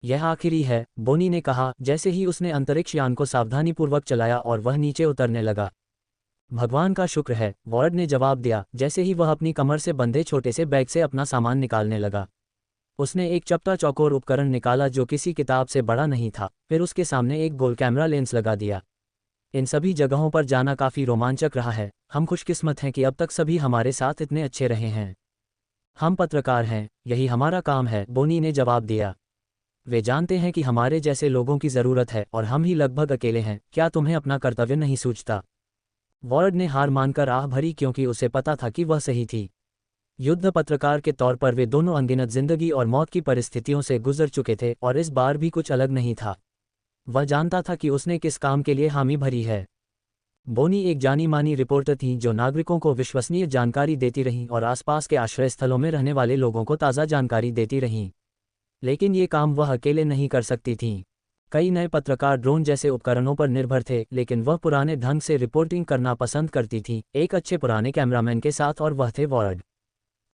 यह आखिरी है, बोनी ने कहा जैसे ही उसने अंतरिक्ष यान को सावधानीपूर्वक चलाया और वह नीचे उतरने लगा। भगवान का शुक्र है, वॉर्ड ने जवाब दिया जैसे ही वह अपनी कमर से बंधे छोटे से बैग से अपना सामान निकालने लगा। उसने एक चपटा चौकोर उपकरण निकाला जो किसी किताब से बड़ा नहीं था, फिर उसके सामने एक गोल कैमरा लेंस लगा दिया। इन सभी जगहों पर जाना काफ़ी रोमांचक रहा है, हम खुशकिस्मत हैं कि अब तक सभी हमारे साथ इतने अच्छे रहे हैं। हम पत्रकार हैं, यही हमारा काम है, बोनी ने जवाब दिया। वे जानते हैं कि हमारे जैसे लोगों की ज़रूरत है और हम ही लगभग अकेले हैं, क्या तुम्हें अपना कर्तव्य नहीं सूझता? वॉर्ड ने हार मानकर आह भरी क्योंकि उसे पता था कि वह सही थी। युद्ध पत्रकार के तौर पर वे दोनों अनगिनत जिंदगी और मौत की परिस्थितियों से गुजर चुके थे और इस बार भी कुछ अलग नहीं था। वह जानता था कि उसने किस काम के लिए हामी भरी है। बोनी एक जानी मानी रिपोर्टर थी जो नागरिकों को विश्वसनीय जानकारी देती रहीं और आसपास के आश्रय स्थलों में रहने वाले लोगों को ताज़ा जानकारी देती रहीं। लेकिन ये काम वह अकेले नहीं कर सकती थीं। कई नए पत्रकार ड्रोन जैसे उपकरणों पर निर्भर थे, लेकिन वह पुराने ढंग से रिपोर्टिंग करना पसंद करती थीं, एक अच्छे पुराने कैमरामैन के साथ, और वह थे वॉर्ड।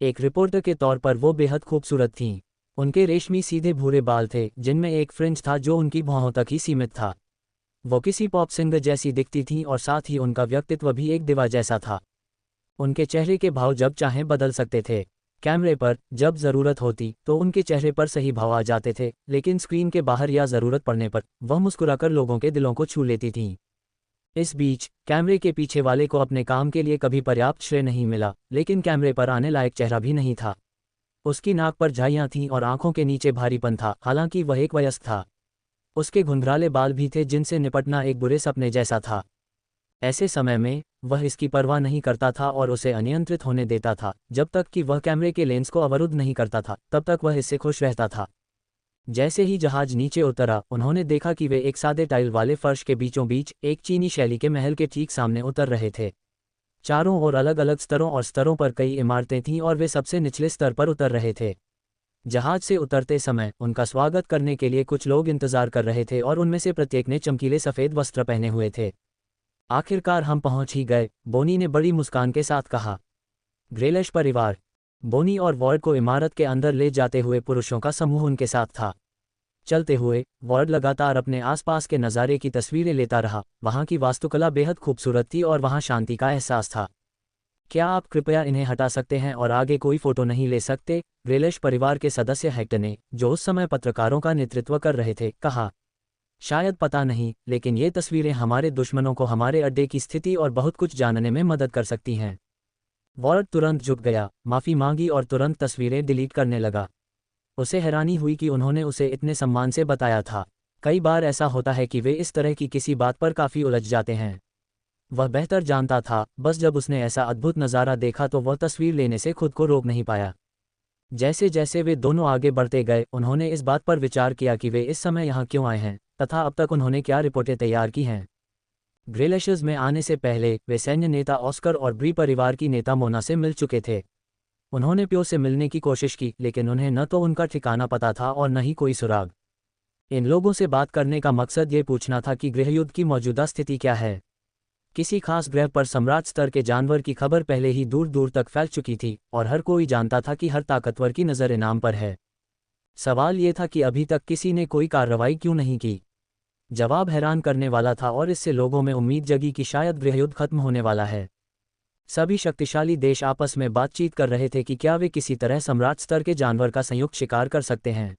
एक रिपोर्टर के तौर पर वो बेहद खूबसूरत थीं। उनके रेशमी सीधे भूरे बाल थे जिनमें एक फ्रिंज था जो उनकी भौहों तक ही सीमित था। वो किसी पॉप सिंगर जैसी दिखती थीं और साथ ही उनका व्यक्तित्व भी एक दिवा जैसा था। उनके चेहरे के भाव जब चाहें बदल सकते थे। कैमरे पर जब ज़रूरत होती तो उनके चेहरे पर सही भाव आ जाते थे, लेकिन स्क्रीन के बाहर या ज़रूरत पड़ने पर वह मुस्कुराकर लोगों के दिलों को छू लेती थीं। इस बीच कैमरे के पीछे वाले को अपने काम के लिए कभी पर्याप्त श्रेय नहीं मिला, लेकिन कैमरे पर आने लायक चेहरा भी नहीं था। उसकी नाक पर झाइयाँ थीं और आंखों के नीचे भारीपन था, हालांकि वह एक वयस्क था। उसके घुंघराले बाल भी थे जिनसे निपटना एक बुरे सपने जैसा था। ऐसे समय में वह इसकी परवाह नहीं करता था और उसे अनियंत्रित होने देता था। जब तक कि वह कैमरे के लेंस को अवरुद्ध नहीं करता था, तब तक वह इससे खुश रहता था। जैसे ही जहाज नीचे उतरा, उन्होंने देखा कि वे एक सादे टाइल वाले फर्श के बीचों बीच एक चीनी शैली के महल के ठीक सामने उतर रहे थे। चारों ओर अलग अलग स्तरों और स्तरों पर कई इमारतें थीं और वे सबसे निचले स्तर पर उतर रहे थे। जहाज से उतरते समय उनका स्वागत करने के लिए कुछ लोग इंतजार कर रहे थे और उनमें से प्रत्येक ने चमकीले सफ़ेद वस्त्र पहने हुए थे। आखिरकार हम पहुंच ही गए, बोनी ने बड़ी मुस्कान के साथ कहा। ग्रेलिश परिवार। बोनी और वॉर्ड को इमारत के अंदर ले जाते हुए पुरुषों का समूह उनके साथ था। चलते हुए वॉर्ड लगातार अपने आसपास के नज़ारे की तस्वीरें लेता रहा। वहाँ की वास्तुकला बेहद खूबसूरत थी और वहाँ शांति का एहसास था। क्या आप कृपया इन्हें हटा सकते हैं और आगे कोई फोटो नहीं ले सकते? ग्रेलिश परिवार के सदस्य हेक्टर ने, जो उस समय पत्रकारों का नेतृत्व कर रहे थे, कहा। शायद पता नहीं, लेकिन ये तस्वीरें हमारे दुश्मनों को हमारे अड्डे की स्थिति और बहुत कुछ जानने में मदद कर सकती हैं। वॉर्ड तुरंत झुक गया, माफ़ी मांगी और तुरंत तस्वीरें डिलीट करने लगा। उसे हैरानी हुई कि उन्होंने उसे इतने सम्मान से बताया था। कई बार ऐसा होता है कि वे इस तरह की किसी बात पर काफ़ी उलझ जाते हैं। वह बेहतर जानता था, बस जब उसने ऐसा अद्भुत नज़ारा देखा तो वह तस्वीर लेने से खुद को रोक नहीं पाया। जैसे जैसे वे दोनों आगे बढ़ते गए, उन्होंने इस बात पर विचार किया कि वे इस समय यहाँ क्यों आए हैं, तथा अब तक उन्होंने क्या रिपोर्टें तैयार की हैं। ग्रेलिशेस में आने से पहले वे सैन्य नेता ऑस्कर और ब्री परिवार की नेता मोना से मिल चुके थे। उन्होंने प्यो से मिलने की कोशिश की, लेकिन उन्हें न तो उनका ठिकाना पता था और न ही कोई सुराग। इन लोगों से बात करने का मकसद ये पूछना था कि गृहयुद्ध की मौजूदा स्थिति क्या है। किसी खास ग्रह पर सम्राट स्तर के जानवर की खबर पहले ही दूर दूर तक फैल चुकी थी और हर कोई जानता था कि हर ताकतवर की नज़र इनाम पर है। सवाल ये था कि अभी तक किसी ने कोई कार्रवाई क्यों नहीं की। जवाब हैरान करने वाला था और इससे लोगों में उम्मीद जगी कि शायद गृहयुद्ध खत्म होने वाला है। सभी शक्तिशाली देश आपस में बातचीत कर रहे थे कि क्या वे किसी तरह सम्राट स्तर के जानवर का संयुक्त शिकार कर सकते हैं।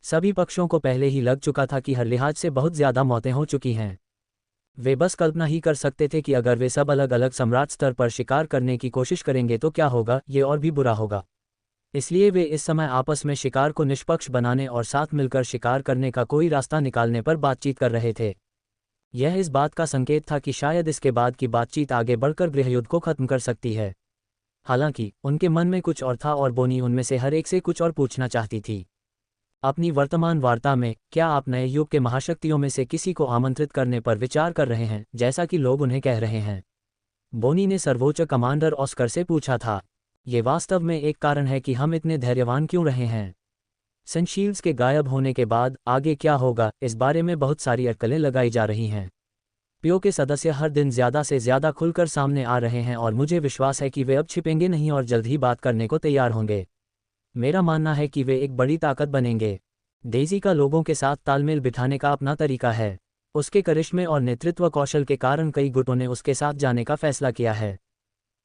सभी पक्षों को पहले ही लग चुका था कि हर लिहाज से बहुत ज़्यादा मौतें हो चुकी हैं। वे बस कल्पना ही कर सकते थे कि अगर वे सब अलग अलग सम्राट स्तर पर शिकार करने की कोशिश करेंगे तो क्या होगा, ये और भी बुरा होगा। इसलिए वे इस समय आपस में शिकार को निष्पक्ष बनाने और साथ मिलकर शिकार करने का कोई रास्ता निकालने पर बातचीत कर रहे थे। यह इस बात का संकेत था कि शायद इसके बाद की बातचीत आगे बढ़कर गृहयुद्ध को खत्म कर सकती है। हालांकि उनके मन में कुछ और था और बोनी उनमें से हर एक से कुछ और पूछना चाहती थी। अपनी वर्तमान वार्ता में क्या आप नए युग के महाशक्तियों में से किसी को आमंत्रित करने पर विचार कर रहे हैं, जैसा कि लोग उन्हें कह रहे हैं? बोनी ने सर्वोच्च कमांडर ऑस्कर से पूछा था। ये वास्तव में एक कारण है कि हम इतने धैर्यवान क्यों रहे हैं। सनशील्ड्स के गायब होने के बाद आगे क्या होगा, इस बारे में बहुत सारी अटकलें लगाई जा रही हैं। पीओ के सदस्य हर दिन ज़्यादा से ज़्यादा खुलकर सामने आ रहे हैं और मुझे विश्वास है कि वे अब छिपेंगे नहीं और जल्द ही बात करने को तैयार होंगे। मेरा मानना है कि वे एक बड़ी ताकत बनेंगे। डेज़ी का लोगों के साथ तालमेल बिठाने का अपना तरीका है। उसके करिश्मे और नेतृत्व कौशल के कारण कई गुटों ने उसके साथ जाने का फैसला किया है।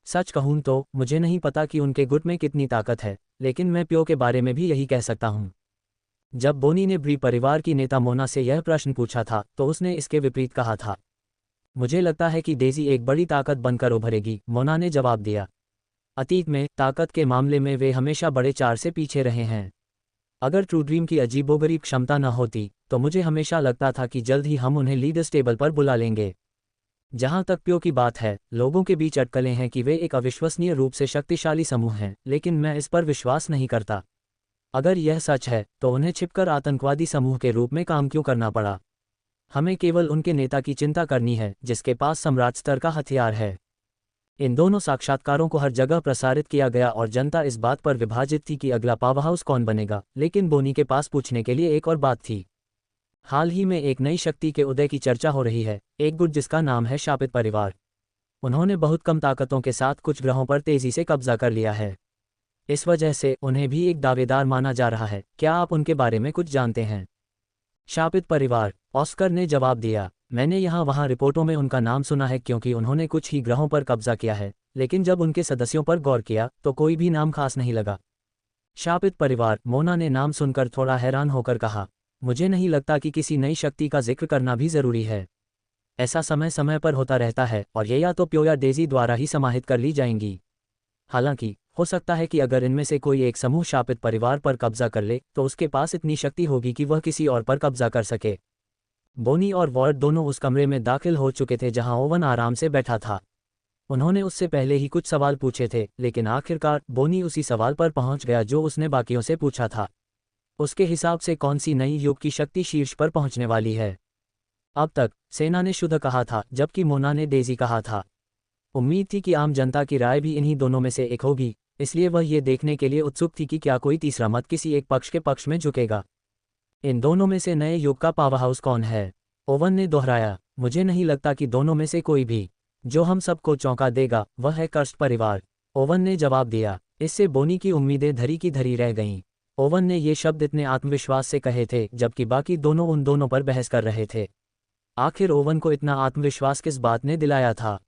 सच कहूँ तो मुझे नहीं पता कि उनके गुट में कितनी ताकत है, लेकिन मैं प्यो के बारे में भी यही कह सकता हूँ। जब बोनी ने ब्री परिवार की नेता मोना से यह प्रश्न पूछा था तो उसने इसके विपरीत कहा था। मुझे लगता है कि डेज़ी एक बड़ी ताकत बनकर उभरेगी, मोना ने जवाब दिया। अतीत में ताकत के मामले में वे हमेशा बड़े चार से पीछे रहे हैं। अगर ट्रू ड्रीम की अजीबोगरीब क्षमता न होती तो मुझे हमेशा लगता था कि जल्द ही हम उन्हें लीडर्स टेबल पर बुला लेंगे। जहां तक प्यो की बात है, लोगों के बीच अटकलें हैं कि वे एक अविश्वसनीय रूप से शक्तिशाली समूह हैं, लेकिन मैं इस पर विश्वास नहीं करता। अगर यह सच है तो उन्हें छिपकर आतंकवादी समूह के रूप में काम क्यों करना पड़ा? हमें केवल उनके नेता की चिंता करनी है जिसके पास सम्राट स्तर का हथियार है। इन दोनों साक्षात्कारों को हर जगह प्रसारित किया गया और जनता इस बात पर विभाजित थी कि अगला पावर हाउस कौन बनेगा, लेकिन बोनी के पास पूछने के लिए एक और बात थी। हाल ही में एक नई शक्ति के उदय की चर्चा हो रही है, एक गुट जिसका नाम है शापित परिवार। उन्होंने बहुत कम ताकतों के साथ कुछ ग्रहों पर तेजी से कब्जा कर लिया है। इस वजह से उन्हें भी एक दावेदार माना जा रहा है। क्या आप उनके बारे में कुछ जानते हैं? शापित परिवार, ऑस्कर ने जवाब दिया। मैंने यहाँ वहाँ रिपोर्टों में उनका नाम सुना है क्योंकि उन्होंने कुछ ही ग्रहों पर कब्जा किया है, लेकिन जब उनके सदस्यों पर गौर किया तो कोई भी नाम खास नहीं लगा। शापित परिवार, मोना ने नाम सुनकर थोड़ा हैरान होकर कहा, मुझे नहीं लगता कि किसी नई शक्ति का जिक्र करना भी जरूरी है। ऐसा समय समय पर होता रहता है और ये या तो प्यो या डेजी द्वारा ही समाहित कर ली जाएंगी। हालांकि हो सकता है कि अगर इनमें से कोई एक समूह शापित परिवार पर कब्जा कर ले तो उसके पास इतनी शक्ति होगी कि वह किसी और पर कब्जा कर सके। बोनी और वॉर्ड दोनों उस कमरे में दाखिल हो चुके थे जहां ओवन आराम से बैठा था। उन्होंने उससे पहले ही कुछ सवाल पूछे थे, लेकिन आखिरकार बोनी उसी सवाल पर पहुंच गया जो उसने बाकियों से पूछा था। उसके हिसाब से कौन सी नई युग की शक्ति शीर्ष पर पहुंचने वाली है। अब तक सेना ने शुद्ध कहा था जबकि मोना ने डेजी कहा था। उम्मीद थी कि आम जनता की राय भी इन्हीं दोनों में से एक होगी, इसलिए वह ये देखने के लिए उत्सुक थी कि क्या कोई तीसरा मत किसी एक पक्ष के पक्ष में झुकेगा। इन दोनों में से नए युग का पावरहाउस कौन है? ओवन ने दोहराया, मुझे नहीं लगता कि दोनों में से कोई भी। जो हम सबको चौंका देगा वह है कर्स्ट परिवार, ओवन ने जवाब दिया। इससे बोनी की उम्मीदें धरी की धरी रह गईं। ओवन ने ये शब्द इतने आत्मविश्वास से कहे थे जबकि बाकी दोनों उन दोनों पर बहस कर रहे थे। आखिर ओवन को इतना आत्मविश्वास किस बात ने दिलाया था?